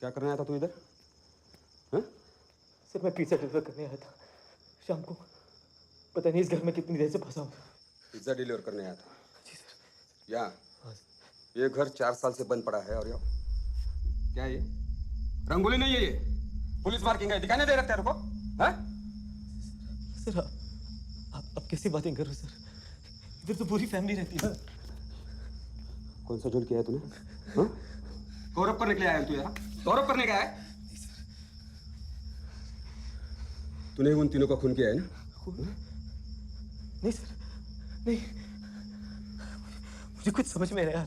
क्या करने आया था तू इधर? हाँ? सर मैं पिज्जा डिलीवर करने आया था शाम को। पता नहीं इस घर में कितनी देर से फंसा हूँ। पिज्जा डिलीवर करने आया था? जी सर। या ये घर 4 साल से बंद पड़ा है और क्या ये रंगोली नहीं है, ये पुलिस मार्किंग है, दिखाने दे रहे तेरे को? हाँ? सर आप कैसी बातें कर रहे हो सर? इधर तो पूरी फैमिली रहती है। कौन सा झोल किया है तूने? हाँ? कवर अप करने के लिए आया तू यहाँ? सौरभ करने का है? तूने उन तीनों का खून किया है ना? नहीं सर, नहीं, मुझे कुछ समझ में नहीं आ रहा।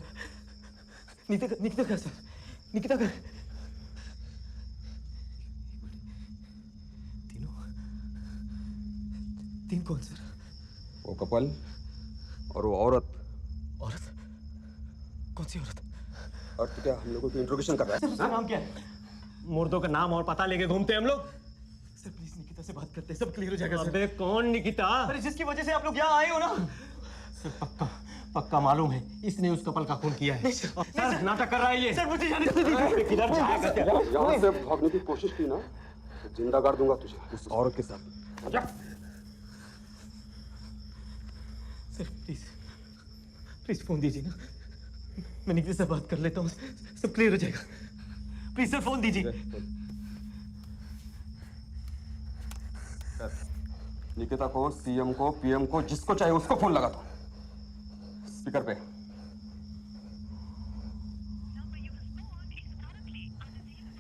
निकिता का सर, निकिता का तीन कौन सर? वो कपल और वो औरत। औरत? कौन सी औरत? और तू क्या हम लोगों को इंट्रोगेशन कर रहा है? उसका नाम क्या है? मुर्दों का नाम और पता लेके घूमते हैं हम लोग। सर प्लीज निकिता से बात करते हैं, सब क्लियर हो जाएगा सर। अबे कौन निकिता? अरे जिसकी वजह से आप लोग यहाँ आए हो ना। सर पक्का मालूम है इसने उस कपल का खून किया है। सर नाटक कर रहा है ये। सर मुझे जाने दीजिए। किधर जाएगा? यहाँ से भागने की कोशिश की ना तो जिंदा गाड़ दूंगा तुझे उस औरत के साथ। सर प्लीज फोन दीजिए ना, मैं निकिता से बात कर लेता हूँ, सब क्लियर हो जाएगा। प्लीज सर फोन दीजिए। निकिता को, सीएम को, पीएम को, जिसको चाहिए उसको फोन लगा दो स्पीकर पे।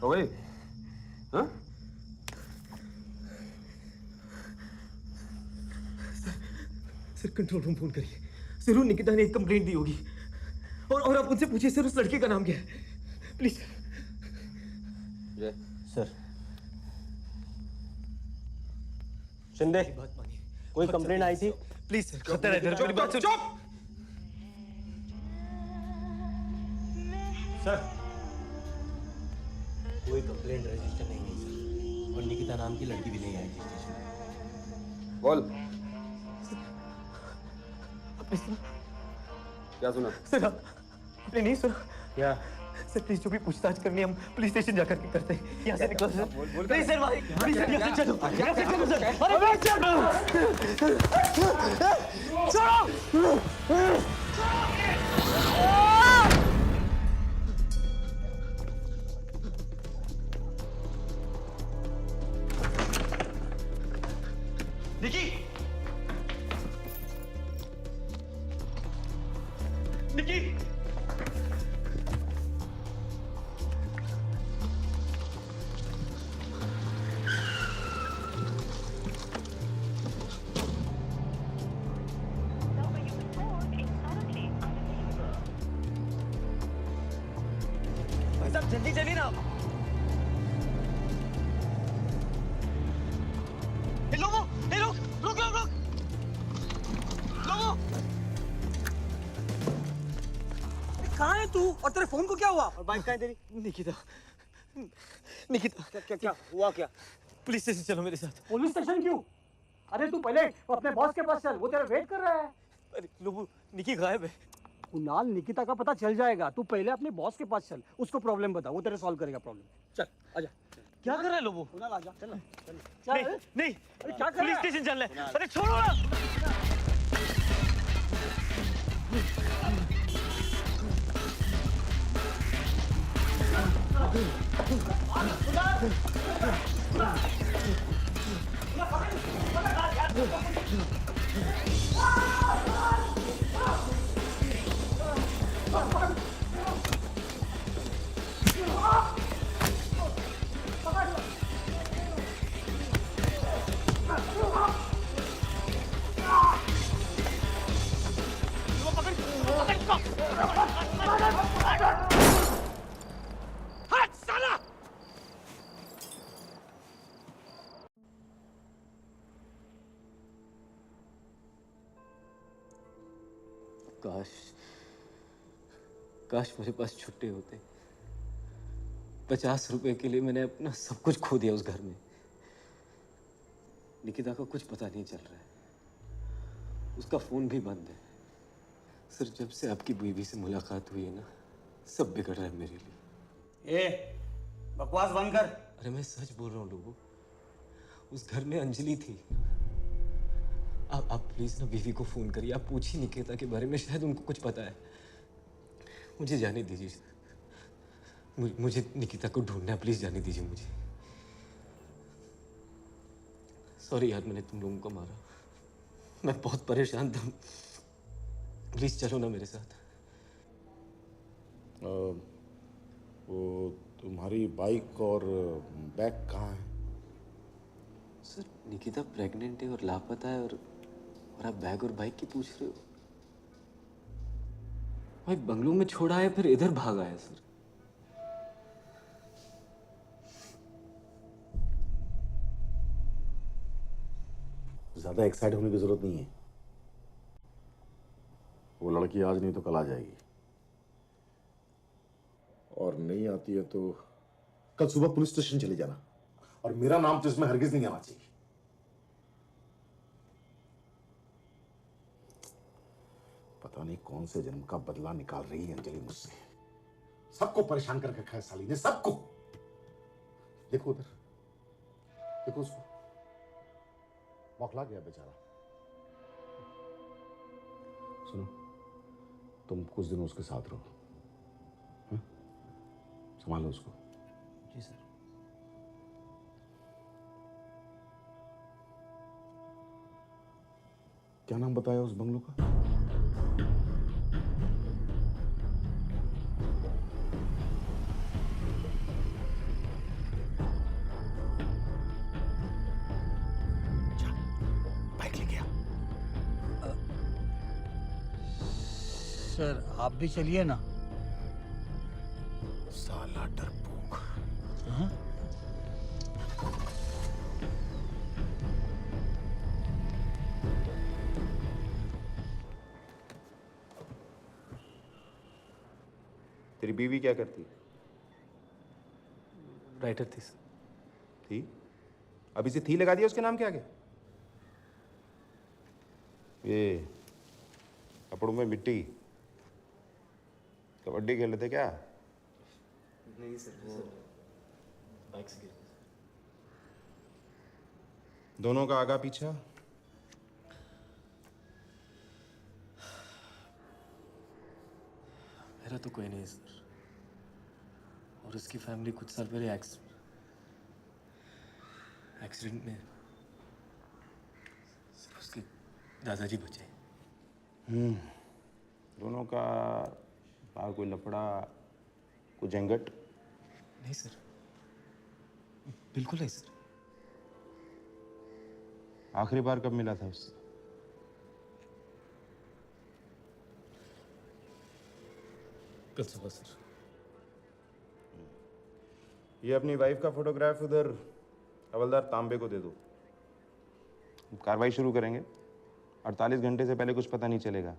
तो भाई हाँ? सर कंट्रोल रूम फोन करिए, जरूर निकिता ने एक कंप्लेंट दी होगी। और आप उनसे पूछिए सर उस लड़के का नाम क्या है, प्लीज। सर शिंदे, बात मानिए, कोई कंप्लेंट आई थी? प्लीज सर, खतरा है इधर। मेरी बात सुन। सर कोई कंप्लेंट रजिस्टर नहीं हुई सर, और निकिता नाम की लड़की भी नहीं आई थी स्टेशन। बोल आपने सुना? क्या सुना? सर आपने नहीं सुना? क्या? सर प्लीज जो भी पूछताछ करनी है हम पुलिस स्टेशन जाकर के करते हैं। यहाँ से निकलो सर, प्लीज सर भाई, प्लीज सर यहाँ से चलो, यहाँ से चलो सर। अरे निकी, निकी, भाई साहब जल्दी चलिए ना। कहाँ है तू? और तेरे फोन को क्या हुआ? और बाइक कहाँ है तेरी? निकिता क्या हुआ क्या? पुलिस स्टेशन चलो मेरे साथ। पुलिस स्टेशन क्यों? अरे तू पहले अपने बॉस के पास चल, वो तेरा वेट कर रहा है। अरे लोगो, निकी गायब है। कुणाल, निकिता का पता चल जाएगा। तू पहले अपने बॉस के पास चल, उसको प्रॉब्लम बता, वो तेरे सॉल्व करेगा प्रॉब्लम। चल आजा। क्या कर रहे हैं लोगो? कुणाल आजा, चल ना, चल। नहीं, अरे क्या कर पुलिस रहा है? स्टेशन चल रहे हैं। अरे छोड़ो ना। काश मेरे पास छुट्टे होते। 50 रुपए के लिए मैंने अपना सब कुछ खो दिया उस घर में। निकिता का कुछ पता नहीं चल रहा है, उसका फोन भी बंद है। सर जब से आपकी बीवी से मुलाकात हुई है ना, सब बिगड़ रहा है मेरे लिए। ए, बकवास बंद कर। अरे मैं सच बोल रहा हूँ लोगों, उस घर में अंजलि थी। आप प्लीज ना बीवी को फोन करिए, आप पूछिए निकिता के बारे में, शायद उनको कुछ पता है। मुझे जाने दीजिए, मुझे निकिता को ढूंढना है, प्लीज जाने दीजिए मुझे। सॉरी यार मैंने तुम लोगों को मारा, मैं बहुत परेशान था। प्लीज चलो ना मेरे साथ। वो तुम्हारी बाइक और बैग कहाँ है? सर निकिता प्रेग्नेंट है और लापता है, और आप बैग और बाइक की पूछ रहे हो? भाई बंगलो में छोड़ा है फिर इधर भागा है सर। ज्यादा एक्साइट होने की जरूरत नहीं है। वो लड़की आज नहीं तो कल आ जाएगी, और नहीं आती है तो कल सुबह पुलिस स्टेशन चले जाना, और मेरा नाम तो इसमें हरगिज नहीं आना चाहिए। पता नहीं कौन से जन्म का बदला निकाल रही है अंजलि मुझसे। सबको परेशान करके रखा है साली ने, सबको। देखो उधर, देखो उसको, बौखला गया बेचारा। सुनो, तुम कुछ दिन उसके साथ रहो, हाँ? संभालो उसको। जी सर। क्या नाम बताया उस बंगलो का? बाइक लेके आ। सर आप भी चलिए ना। साला डरपोक। हाँ? तेरी बीवी क्या करती? राइटर थी सर। थी? अभी से थी लगा दिया उसके नाम के आगे? ये कपड़ों में मिट्टी, कबड्डी खेल लेते क्या? नहीं सर, वो बाइक से गिर गई। दोनों का आगा पीछा? मेरा तो कोई नहीं सर, और उसकी फैमिली कुछ साल पहले एक्सीडेंट में सिर्फ उसके दादाजी बचे। दोनों का बाहर कोई लफड़ा, कोई झंझट? नहीं सर, बिल्कुल नहीं सर। आखिरी बार कब मिला था उससे? कल सुबह सर। ये अपनी वाइफ का फोटोग्राफ उधर हवलदार तांबे को दे दो। कार्रवाई शुरू करेंगे। 48 घंटे से पहले कुछ पता नहीं चलेगा।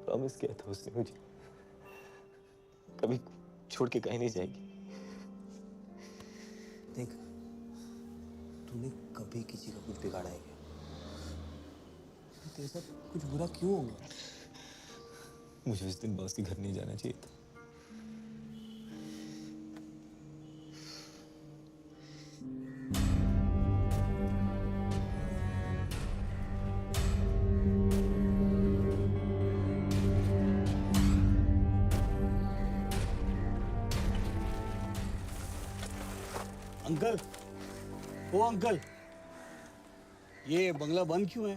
प्रॉमिस किया था उसने मुझे, कभी छोड़ के कहीं नहीं जाएगी। देख, तूने कभी किसी का कुछ बिगाड़ा है क्या? तेरे साथ कुछ बुरा क्यों हो गया? मुझे उस दिन बॉस के घर नहीं जाना चाहिए था। अंकल, ओ अंकल, ये बंगला बंद क्यों है?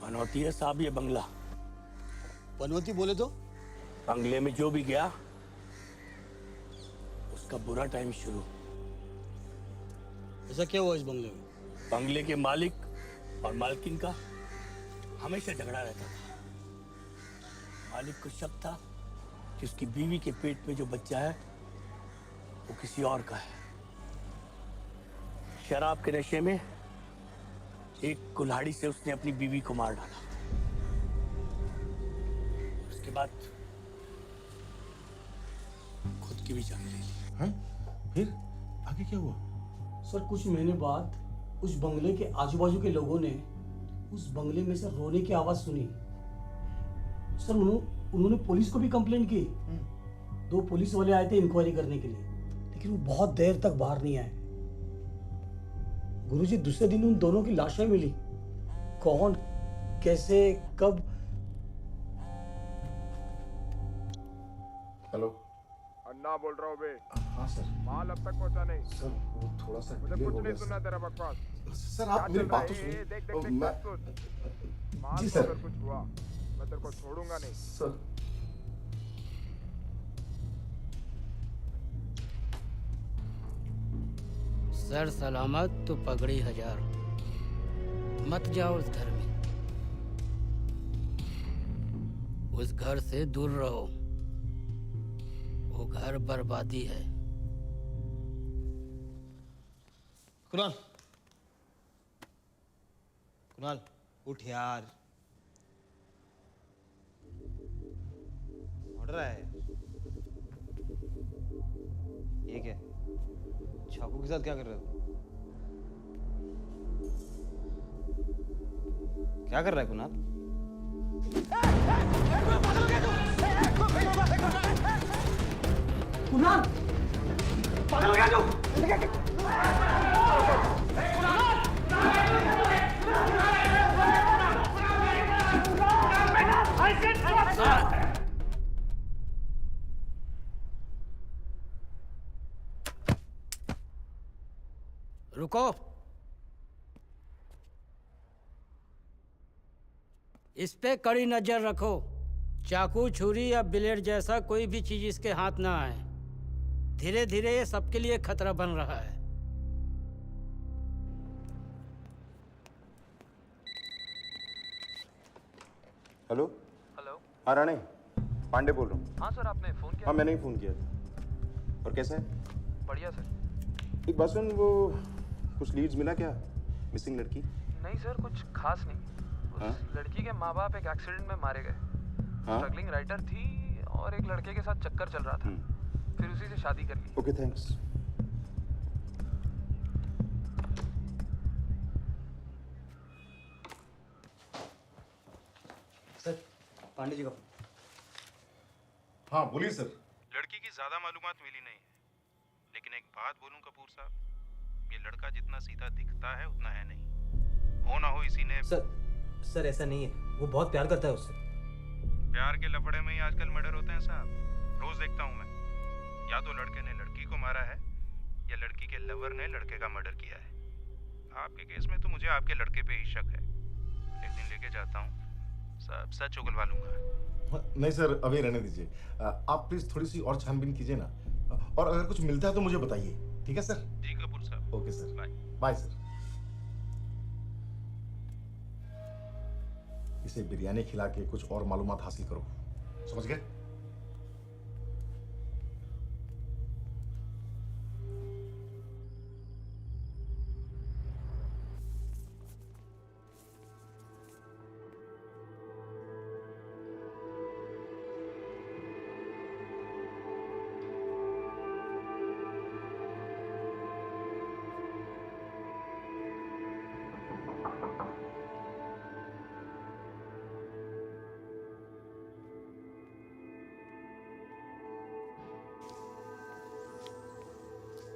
बनौती है साहब ये बंगला। पनौती बोले तो? बंगले में जो भी गया उसका बुरा टाइम शुरू। ऐसा क्या हुआ इस बंगले में? बंगले के मालिक और मालकिन का हमेशा झगड़ा रहता था। मालिक को शक था कि उसकी बीवी के पेट में जो बच्चा है वो किसी और का है। शराब के नशे में एक कुल्हाड़ी से उसने अपनी बीवी को मार डाला। उसके बाद खुद की भी जान ले ली। हैं? फिर आगे क्या हुआ? सर कुछ महीने बाद उस बंगले के आजू बाजू के लोगों ने उस बंगले में से रोने की आवाज सुनी। सर उन्होंने पुलिस को भी कंप्लेंट की। 2 पुलिस वाले आए थे इंक्वायरी करने के लिए, लेकिन वो बहुत देर तक बाहर नहीं आए। गुरुजी, दूसरे दिन उन दोनों की लाशें मिली। कौन, कैसे, कब? हेलो, अन्ना बोल रहा हूँ बे। हाँ सर। माल अब तक पहुंचा नहीं। सर वो थोड़ा सा मुझे डिले कुछ हो नहीं गया सुनना तेरा बकवास। सर आप मेरी बात तो सुनिए। देख देख देख मैं मत सुन। माल जी को सर। अगर कुछ हुआ मैं तेरे को छोड़ूंगा नहीं। सर सर सलामत तो पगड़ी 1000। मत जाओ उस घर में, उस घर से दूर रहो। वो घर बर्बादी है। कुणाल, कुणाल उठ यार। ऑर्डर आया है। ये क्या? चाकू के साथ क्या कर रहे हो? क्या कर रहा है कुणाल? कुणाल, पागल हो गया तू? रुको। इस पे कड़ी नजर रखो। चाकू, छुरी या ब्लेड जैसा कोई भी चीज इसके हाथ ना आए। धीरे धीरे ये सबके लिए खतरा बन रहा है। हेलो। हेलो। हाँ राणे, पांडे बोल रहा हूँ। हाँ सर, आपने फ़ोन किया? हाँ मैंने ही फ़ोन किया था। और कैसा है? बढ़िया सर। एक बात सुन, वो कुछ लीड्स मिला क्या मिसिंग लड़की? नहीं सर, कुछ खास नहीं। उस लड़की के माँ बाप एक एक्सीडेंट में मारे गए। स्ट्रगलिंग राइटर थी और एक लड़के के साथ चक्कर चल रहा था। फिर उसी से शादी कर ली। Okay thanks. Sir, Pandey ji का। हाँ बोलिए सर। लड़की की ज्यादा मालूमात मिली नहीं है, लेकिन एक बात बोलूं कपूर साहब, ये लड़का जितना सीधा दिखता है उतना है नहीं। हो ना हो इसी ने। सर ऐसा नहीं है, वो बहुत प्यार करता है उससे। प्यार के लफड़े में ही आजकल मर्डर होते हैं साहब, रोज देखता हूँ मैं। या तो लड़के ने लड़की को मारा है या लड़की के लवर ने लड़के का मर्डर किया है। आपके केस में तो मुझे आपके लड़के पे ही शक है। एक दिन लेके जाता हूँ, सब सच उगलवा लूंगा। नहीं सर, अभी रहने दीजिए। आप प्लीज थोड़ी सी और छानबीन कीजिए ना, और अगर कुछ मिलता है तो मुझे बताइए। ठीक है सर? जी कपूर साहब। Okay sir, bye. Bye sir. इसे बिरयानी खिला के कुछ और मालूमात हासिल करो, समझ गए?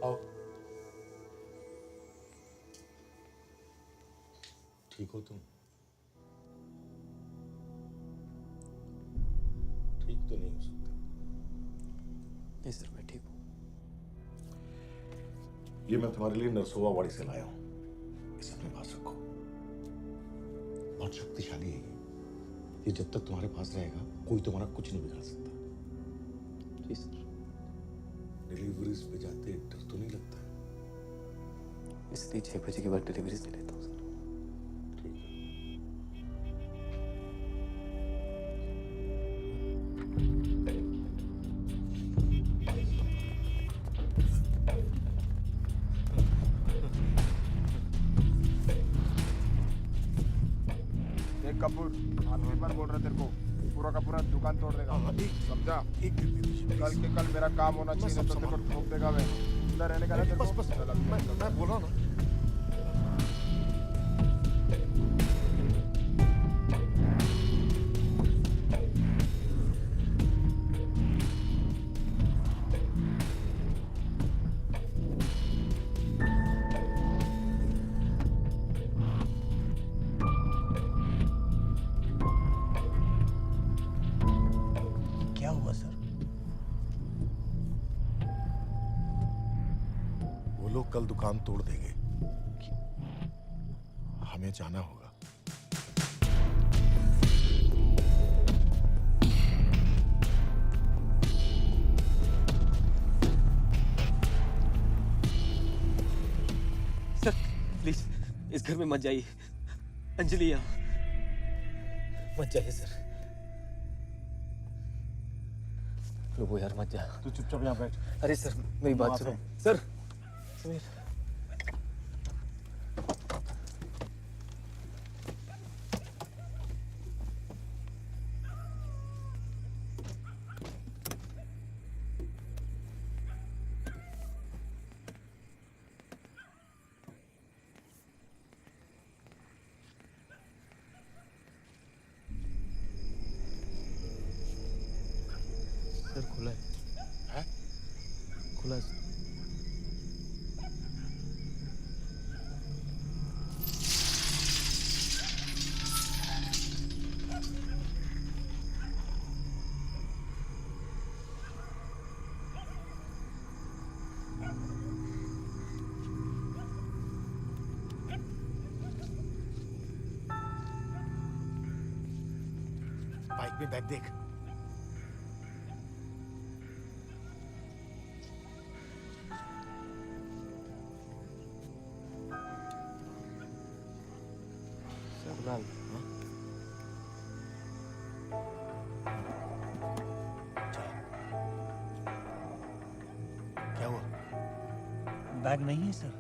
आओ। ठीक हो तुम? ठीक तो नहीं हो सकते। नहीं सर, मैं ठीक हूँ। ये मैं तुम्हारे लिए नरसोवा वाड़ी से लाया हूं, इसे अपने पास रखो। बहुत शक्तिशाली है ये जब तक तुम्हारे पास रहेगा कोई तुम्हारा कुछ नहीं बिगाड़ सकता। जी सर। डिलीवरीज पे जाते डर तो नहीं लगता? इसलिए 6 बजे के बाद डिलीवरीज नहीं लेता हूँ सर। ठीक है। देख कपूर, आखिरी बार बोल रहा तेरे को, पूरा का पूरा दुकान तोड़ देगा। समझा? कल के कल मेरा काम होना चाहिए, तो तेरे को ठोक देगा मैं। इधर रहने का ना तेरे को। बस मैं बोल रहा हूं ना। कल दुकान तोड़ देंगे। हमें जाना होगा। सर प्लीज इस घर में मत जाइए। अंजलि यहाँ मत जाइए सर। लो यार मत जा। तू चुपचाप यहाँ बैठ। अरे सर मेरी बात सुनो सर। समीर सर खुला है। खुला है। बाइक में बैग देख। लाल क्या हुआ? बैग नहीं है सर।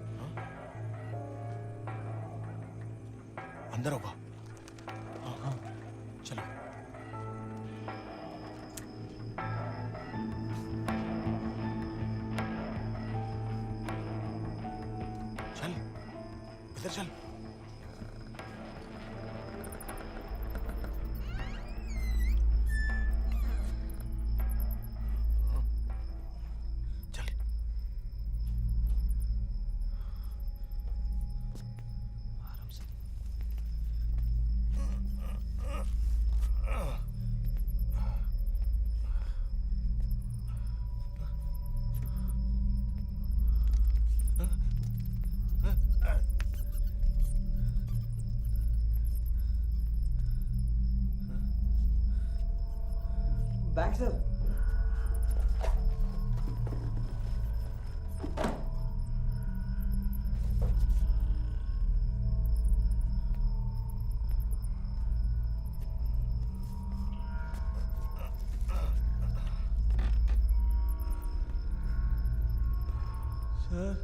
अंदर होगा। हाँ चलो। चल इधर चल। Bag sir. सर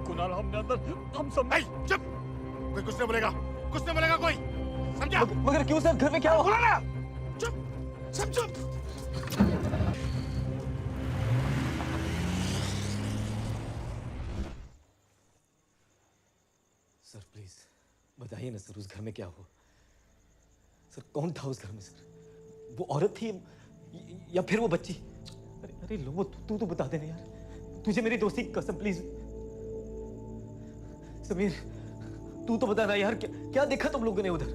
कुणाल, हमने अंदर, हम सब। चुप, कोई कुछ नहीं बोलेगा, कुछ नहीं बोलेगा कोई, समझा? मगर क्यों सर, घर में क्या बोला ना? चुप, सब चुप। सर प्लीज बताइए ना सर, उस घर में क्या हुआ? सर कौन था उस घर में सर? वो औरत थी या फिर वो बच्ची? अरे अरे लो, तू तो बता देना यार, तुझे मेरी दोस्ती की कसम, प्लीज। समीर तू तो बता ना यार, क्या देखा तुम लोगों ने उधर?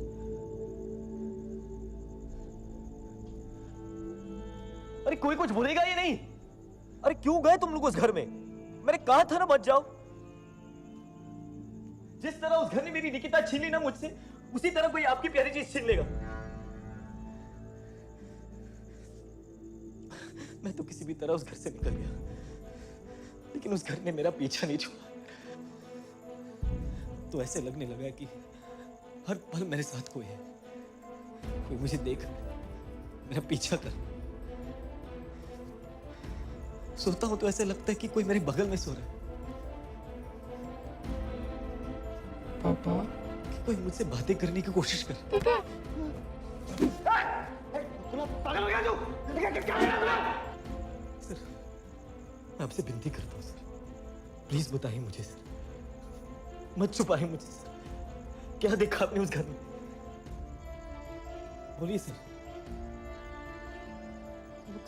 अरे कोई कुछ बोलेगा या नहीं? अरे क्यों गए तुम लोग उस घर में? मैंने कहा था ना मत जाओ। जिस तरह उस घर ने मेरी निकिता छीन ली ना मुझसे, उसी तरह कोई आपकी प्यारी चीज छीन लेगा। मैं तो किसी भी तरह उस घर से निकल गया, लेकिन उस घर ने मेरा पीछा नहीं छोड़ा। तो ऐसे लगने लगा कि हर पल मेरे साथ कोई है, कोई मुझे देख मेरा पीछा कर। सोता हूं तो ऐसे लगता है कि कोई मेरे बगल में सो रहा है। पापा, कि कोई मुझसे बातें करने की कोशिश कर। पापा पागल हो गया तू? सर मैं आपसे विनती करता हूं सर, प्लीज बताइए मुझे सर, मत छुपाइए मुझे सर, क्या देखा आपने उस घर में? बोलिए सर,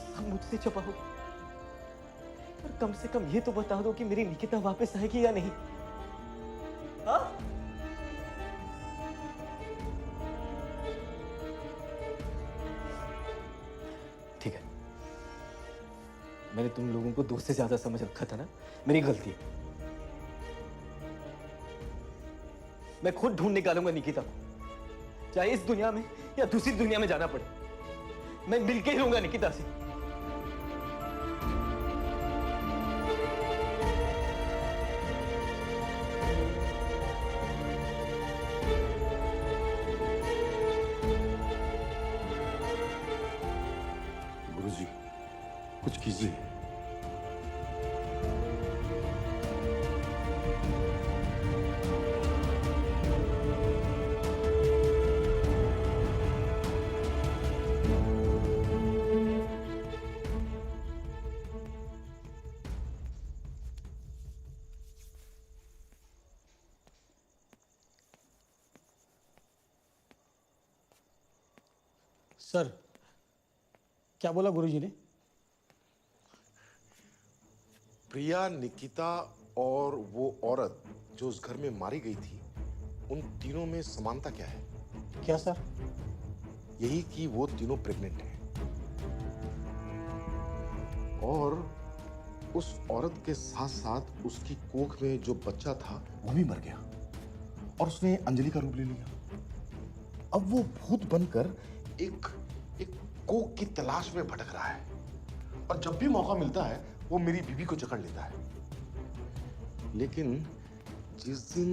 सब मुझसे छुपाओ, पर कम से कम ये तो बता दो कि मेरी निकिता वापस आएगी या नहीं। हाँ? ठीक है, मैंने तुम लोगों को दोस्त से ज्यादा समझ रखा था ना, मेरी गलती है। मैं खुद ढूंढ निकालूंगा निकिता को, चाहे इस दुनिया में या दूसरी दुनिया में जाना पड़े। मैं मिलके ही रहूंगा निकिता से। गुरुजी, कुछ कीजिए। सर क्या बोला गुरुजी ने? प्रिया, निकिता और वो औरत जो उस घर में मारी गई थी, उन तीनों में समानता क्या है? क्या सर? यही कि वो तीनों प्रेग्नेंट हैं और उस औरत के साथ साथ उसकी कोख में जो बच्चा था वो भी मर गया और उसने अंजलि का रूप ले लिया। अब वो भूत बनकर एक कोख की तलाश में भटक रहा है और जब भी मौका मिलता है वो मेरी बीवी को जकड़ लेता है। लेकिन जिस दिन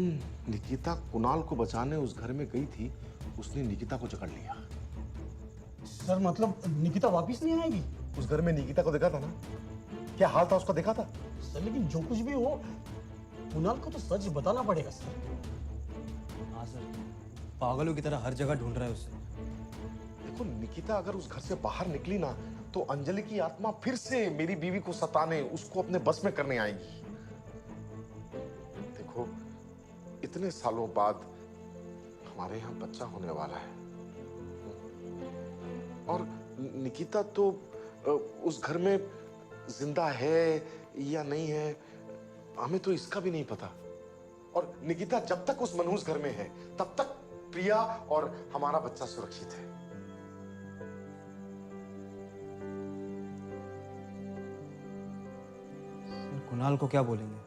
निकिता कुणाल को बचाने उस घर में गई थी, उसने निकिता को जकड़ लिया। सर मतलब निकिता वापस नहीं आएगी? उस घर में निकिता को देखा था ना, क्या हाल था उसका देखा था? सर लेकिन जो कुछ भी हो, कुणाल को तो सच बताना पड़ेगा सर। हाँ सर, पागलों की तरह हर जगह ढूंढ रहा है उसे। देखो, निकिता अगर उस घर से बाहर निकली ना, तो अंजलि की आत्मा फिर से मेरी बीवी को सताने, उसको अपने बस में करने आएगी। देखो, इतने सालों बाद हमारे यहाँ बच्चा होने वाला है और निकिता तो उस घर में जिंदा है या नहीं है, हमें तो इसका भी नहीं पता। और निकिता जब तक उस मनहूस घर में है, तब तक प्रिया और हमारा बच्चा सुरक्षित है। कुणाल को क्या बोलेंगे?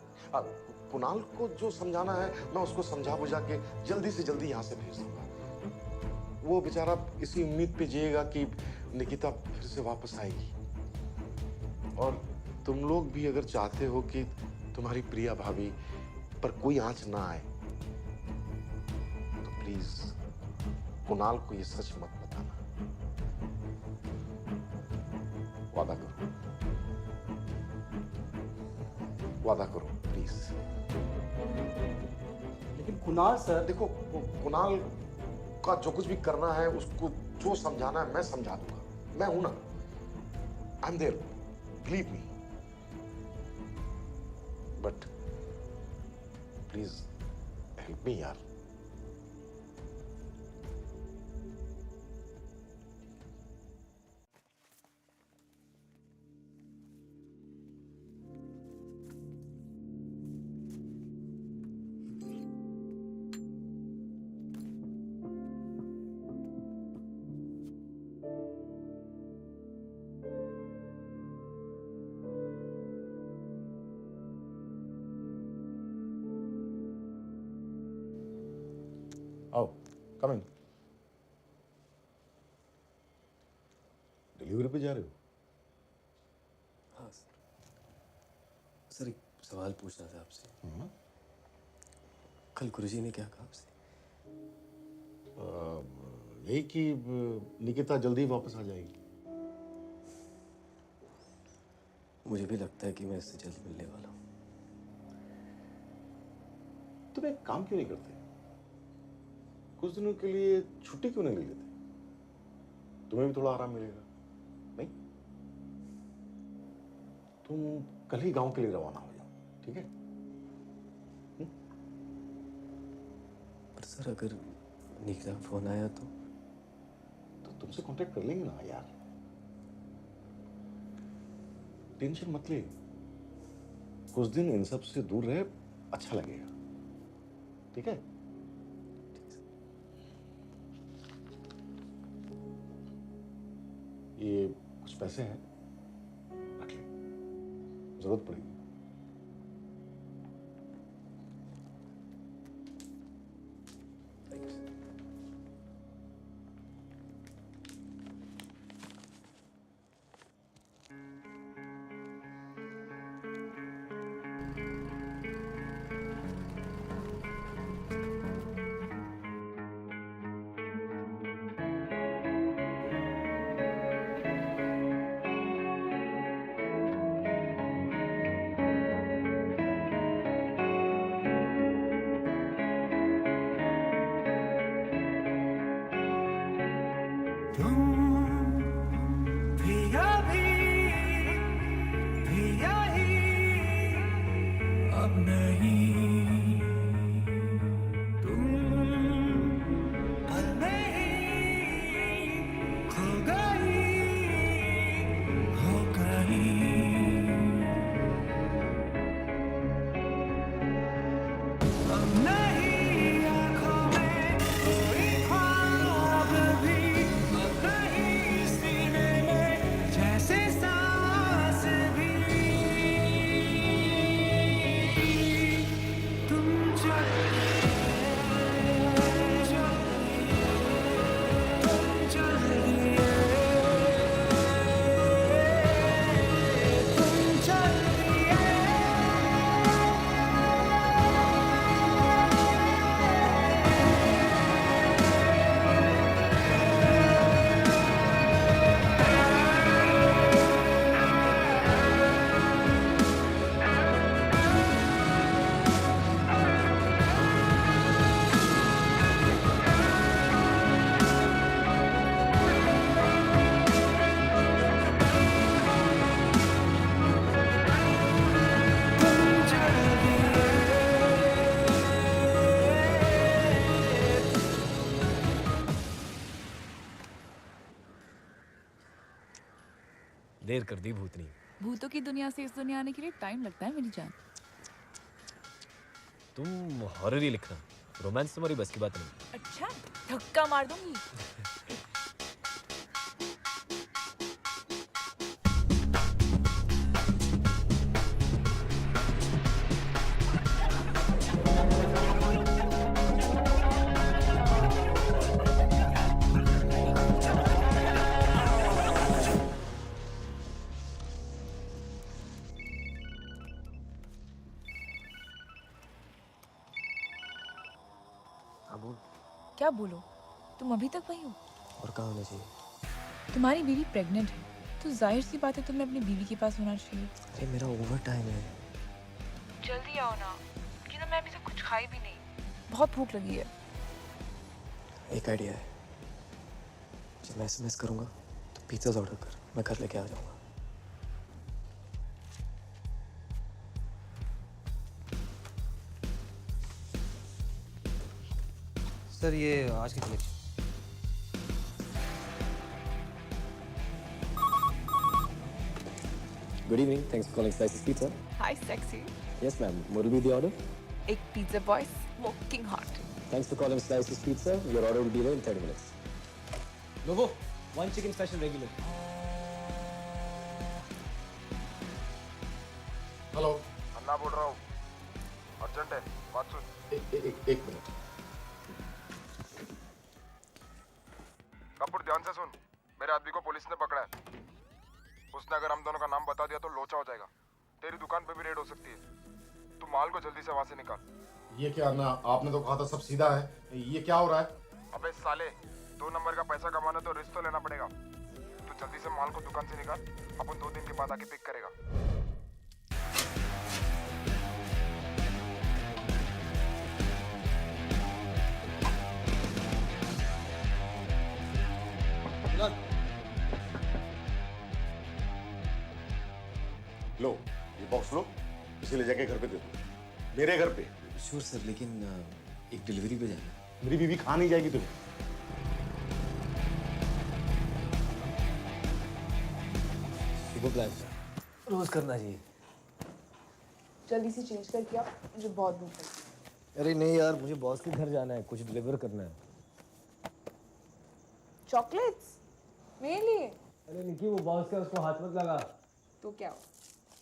कुणाल को जो समझाना है मैं उसको समझा बुझा के जल्दी से जल्दी यहाँ से भेज दूंगा। वो बेचारा इसी उम्मीद पे जिएगा कि निकिता फिर से वापस आएगी। और तुम लोग भी अगर चाहते हो कि तुम्हारी प्रिया भाभी पर कोई आंच ना आए, तो प्लीज कुणाल को ये सच मत बताना। वादा करो, वादा करो प्लीज। कुणाल सर, देखो कुणाल का जो कुछ भी करना है, उसको जो समझाना है मैं समझा दूंगा। मैं हूं ना, I am there, believe me. But please help me यार। आओ, कम इन। डिलीवरी पे जा रहे हो? हाँ सर, एक सवाल पूछना था आपसे। कल गुरुजी ने क्या कहा आपसे? यही कि निकिता जल्दी वापस आ जाएगी। मुझे भी लगता है कि मैं इससे जल्द मिलने वाला हूँ। तुम एक काम क्यों नहीं करते? कुछ दिनों के लिए छुट्टी क्यों नहीं ले लेते? तुम्हें भी थोड़ा आराम मिलेगा। नहीं, तुम कल ही गांव के लिए रवाना हो जाओ, ठीक है? पर सर, अगर निकिता का फोन आया तो तुमसे कांटेक्ट कर लेंगे ना यार। टेंशन मत ले, कुछ दिन इन सब से दूर रहे, अच्छा लगेगा, ठीक है? ये कुछ पैसे हैं, रख ले, जरूरत पड़ेगी। देर कर दी भूतनी। भूतों की दुनिया से इस दुनिया आने के लिए टाइम लगता है मेरी जान। तुम हॉरर ही लिखना, रोमांस तुम्हारी बस की बात नहीं। अच्छा, धक्का मार दूंगी। क्या बोलो, तुम अभी तक वही हो? और कहाँ होना चाहिए? तुम्हारी बीवी प्रेग्नेंट है, तो जाहिर सी बात है तुम्हें अपनी बीवी के पास होना चाहिए। अरे मेरा ओवर टाइम है। जल्दी आओ ना, कि ना मैं अभी तक कुछ खाई भी नहीं। बहुत भूख लगी है। एक आइडिया है, जब मैं SMS करूंगा तो पिज्जा ऑर्डर कर, मैं घर लेके आ जाऊंगा। सर ये आज की collection. Good evening, thanks for calling Slices Pizza. Hi, sexy. Yes ma'am, what will be the order? एक pizza boy smoking hot. Thanks for calling Slices Pizza. Your order will be there in 30 minutes. लोगो, 1 chicken special regular. Hello, Anna बोल रहा हूँ, urgent है, बात सुन। एक minute. Kapoor ध्यान से सुन, मेरे आदमी को पुलिस ने पकड़ा है। उसने अगर हम दोनों का नाम बता दिया तो लोचा हो जाएगा। तेरी दुकान पे भी रेड हो सकती है। तू माल को जल्दी से वहां से निकाल। ये क्या ना, आपने तो कहा था सब सीधा है, ये क्या हो रहा है? अबे साले, 2 नंबर का पैसा कमाना तो रिस्क तो लेना पड़ेगा। तू जल्दी से माल को दुकान से निकाल, अपन 2 दिन के बाद आके पिक करेगा। लो, ये बॉक्स लो, इसे ले जाके घर पे दे दो। मेरे घर पे। श्योर सर, लेकिन एक डिलीवरी पे जाना। मेरी बीवी खा नहीं जाएगी तुम्हें। शुभ प्लान रोज करना चाहिए। जल्दी से चेंज करके आओ, मुझे बहुत भूख लगी। अरे नहीं यार, मुझे बॉस के घर जाना है, कुछ डिलीवर करना है। चॉकलेट्स मेरे लिए? अरे निकी, वो बॉस का, उसको हाथ मत लगा। तो क्या हो,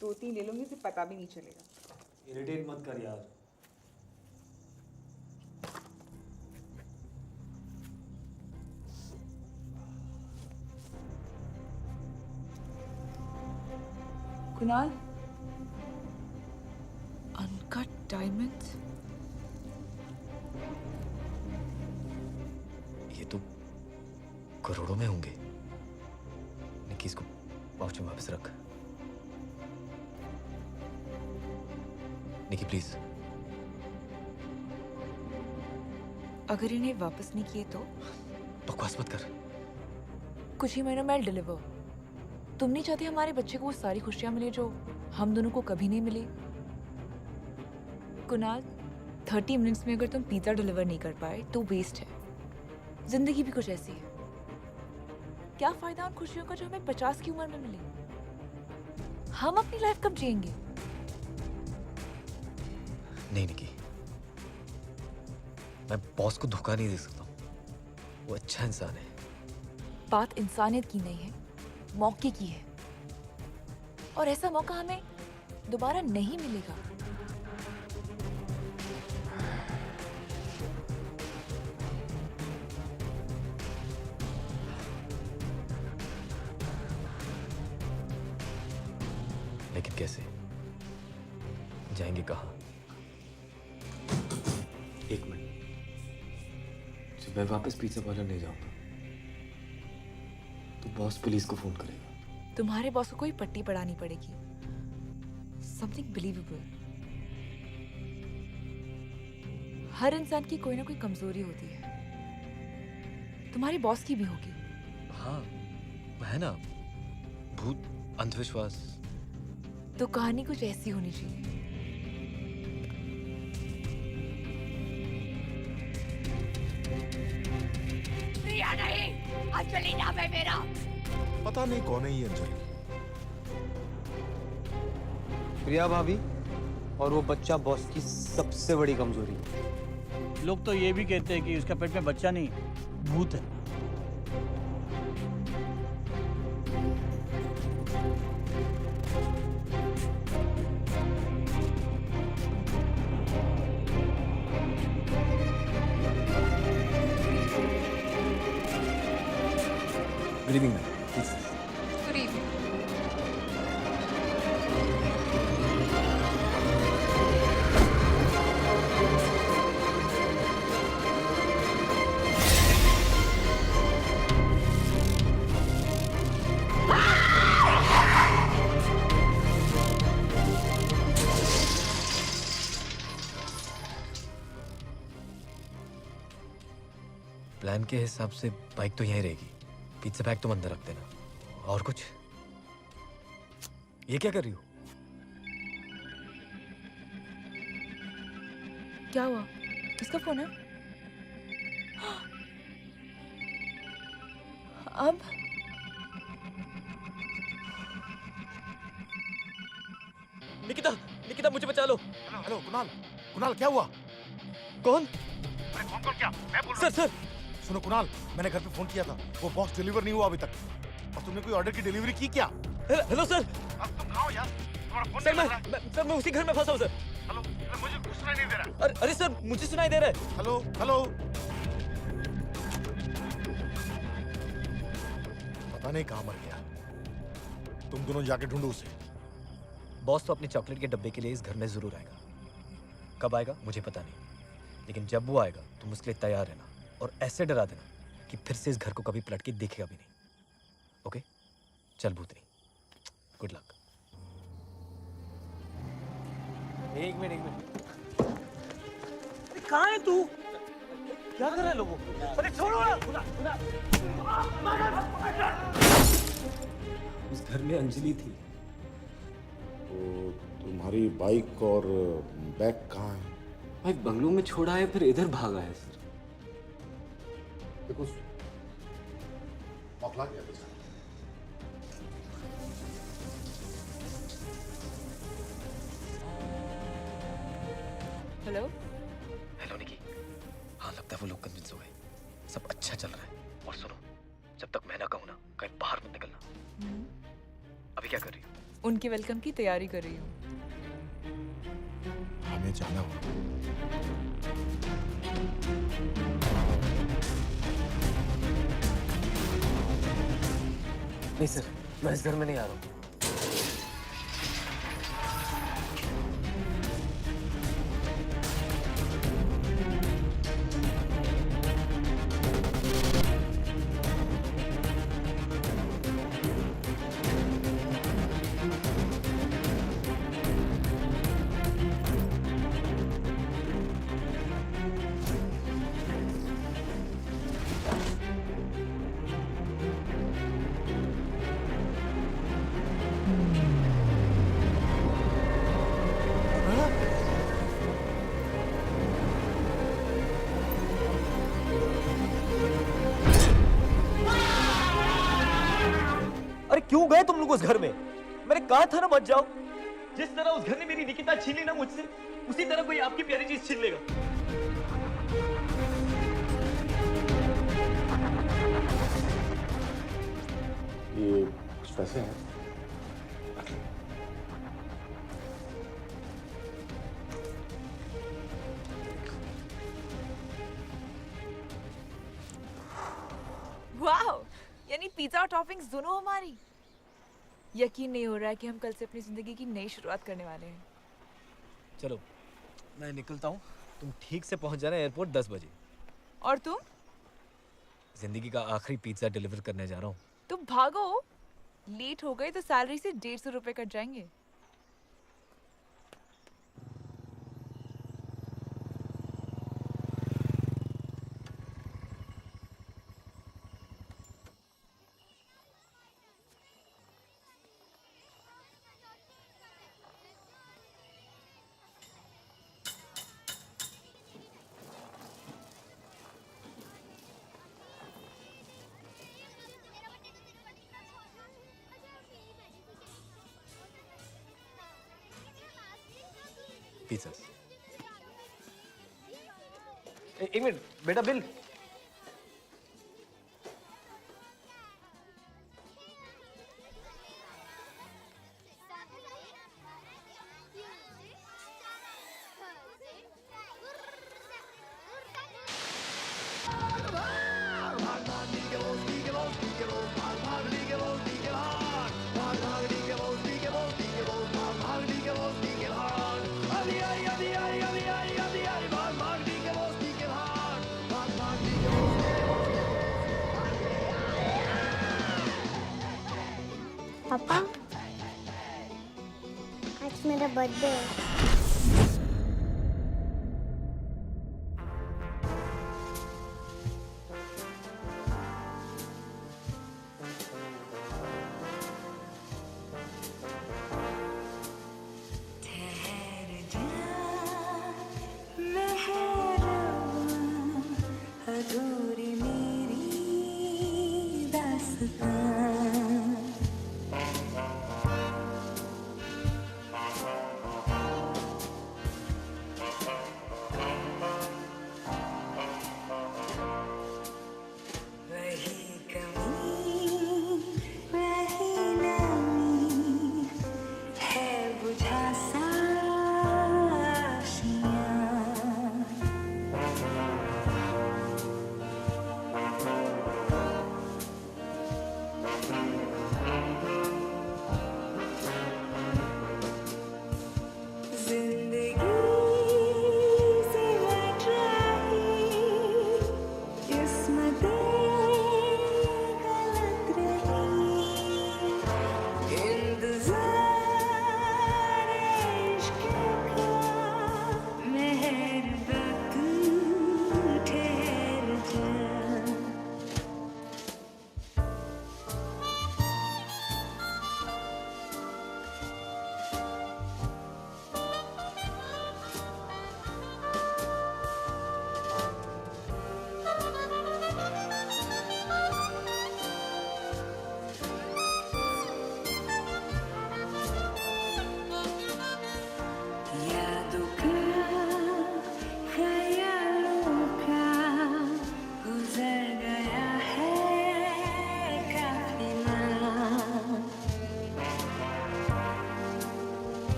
2-3 ले लूंगी, फिर पता भी नहीं चलेगा। इरिटेट मत कर यार। Kunal, uncut diamonds? ये तो करोड़ों में होंगे। निकी, इसको पाउच में वापस रख। निकी प्लीज। अगर इन्हें वापस नहीं किए तो? बकवास मत कर। कुछ ही महीनों में डिलीवर। तुम नहीं चाहते हमारे बच्चे को वो सारी खुशियां मिले जो हम दोनों को कभी नहीं मिली? कुणाल, 30 मिनट्स में अगर तुम पिज्जा डिलीवर नहीं कर पाए तो वेस्ट है। जिंदगी भी कुछ ऐसी है। क्या फायदा उन खुशियों का जो हमें 50 की उम्र में मिले? हम अपनी लाइफ कब जिएंगे? नहीं निकी, मैं बॉस को धोखा नहीं दे सकता। वो अच्छा इंसान है। बात इंसानियत की नहीं है, मौके की है। और ऐसा मौका हमें दोबारा नहीं मिलेगा। लेकिन कैसे जाएंगे, कहाँ? एक मिनट, जब मैं वापस पिज्जा पार्लर नहीं जाऊंगा तो बॉस पुलिस को फोन करेगा। तुम्हारे बॉस को कोई पट्टी पढ़ानी पड़ेगी। Something believable. हर इंसान की कोई ना कोई कमजोरी होती है। तुम्हारे बॉस की भी होगी। हाँ, है ना, भूत, अंधविश्वास। तो कहानी कुछ ऐसी होनी चाहिए। प्रिया नहीं, अंजलि नाम है मेरा। पता नहीं कौन है ये अंजलि। प्रिया भाभी और वो बच्चा बॉस की सबसे बड़ी कमजोरी। लोग तो ये भी कहते हैं कि उसका पेट में बच्चा नहीं, भूत है। Good evening ma'am, please. Good evening. Plan के हिसाब से बाइक तो यहीं रहेगी, पिज्जा बैग तुम अंदर रख देना। और कुछ? ये क्या कर रही हो? क्या हुआ? किसका फोन है? अब निकिता, निकिता मुझे बचा लो। हेलो हेलो कुणाल, कुणाल क्या हुआ? कौन? अरे कौन क्या? मैं बोल रहा हूँ। सर। सुनो कुणाल, मैंने घर पे फोन किया था, वो बॉक्स डिलीवर नहीं हुआ अभी तक। और तुमने कोई ऑर्डर की डिलीवरी की क्या? Hello sir. अब तुम कहाँ हो यार? तुम्हारा फोन सर नहीं लग रहा है। सर मैं उसी घर में फंसा हूँ सर। हेलो, मुझे कुछ सुनाई नहीं दे रहा। अरे सर मुझे सुनाई दे रहा है। Hello hello. पता नहीं कहाँ मर गया। तुम दोनों जाके ढूंढो उसे। बॉस तो अपने चॉकलेट के डब्बे के लिए इस घर में जरूर आएगा। कब आएगा मुझे पता नहीं, लेकिन जब वो आएगा तुम उसके लिए तैयार रहना और ऐसे डरा देना कि फिर से इस घर को कभी पलट के देखेगा भी नहीं। ओके? चल भूतनी, गुड लक। एक मिनट। कहाँ है तू? क्या कर रहे हैं लोगों? अरे छोड़ो ना। उस घर में अंजलि थी। तो तुम्हारी बाइक और बैग कहाँ है? भाई बंगलों में छोड़ा है, फिर इधर भागा है सर। देखो मौखला गया बेचारा। हेलो हेलो निकी। हाँ लगता है वो लोग कन्विंस हो गए, सब अच्छा चल रहा है। और सुनो, जब तक मैं ना कहूँ ना कहीं बाहर मत निकलना। अभी क्या कर रही हो? उनके वेलकम की तैयारी कर रही हूँ। हमें जाना होगा। नहीं सर, मैं इस घर में नहीं आ रहा हूँ। क्यों गए तुम लोग उस घर में? मैंने कहा था ना मत जाओ। जिस तरह उस घर ने मेरी निकिता छीन ली ना मुझसे, उसी तरह कोई आपकी प्यारी चीज छीन लेगा। ये कुछ पैसे हैं। वाओ, यानी पिज्जा और टॉपिंग्स दोनों हमारी। यकीन नहीं हो रहा है कि हम कल से अपनी जिंदगी की नई शुरुआत करने वाले हैं। चलो मैं निकलता हूँ, तुम ठीक से पहुँच जाना एयरपोर्ट 10 बजे। और तुम? जिंदगी का आखिरी पिज्जा डिलीवर करने जा रहा हूँ। तुम भागो, लेट हो गए तो सैलरी से 150 रुपए कट जाएंगे। पिज्जा। एक मिनट बेटा, बिल। पापा, आज मेरा बर्थडे है।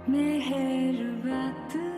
मेहर बात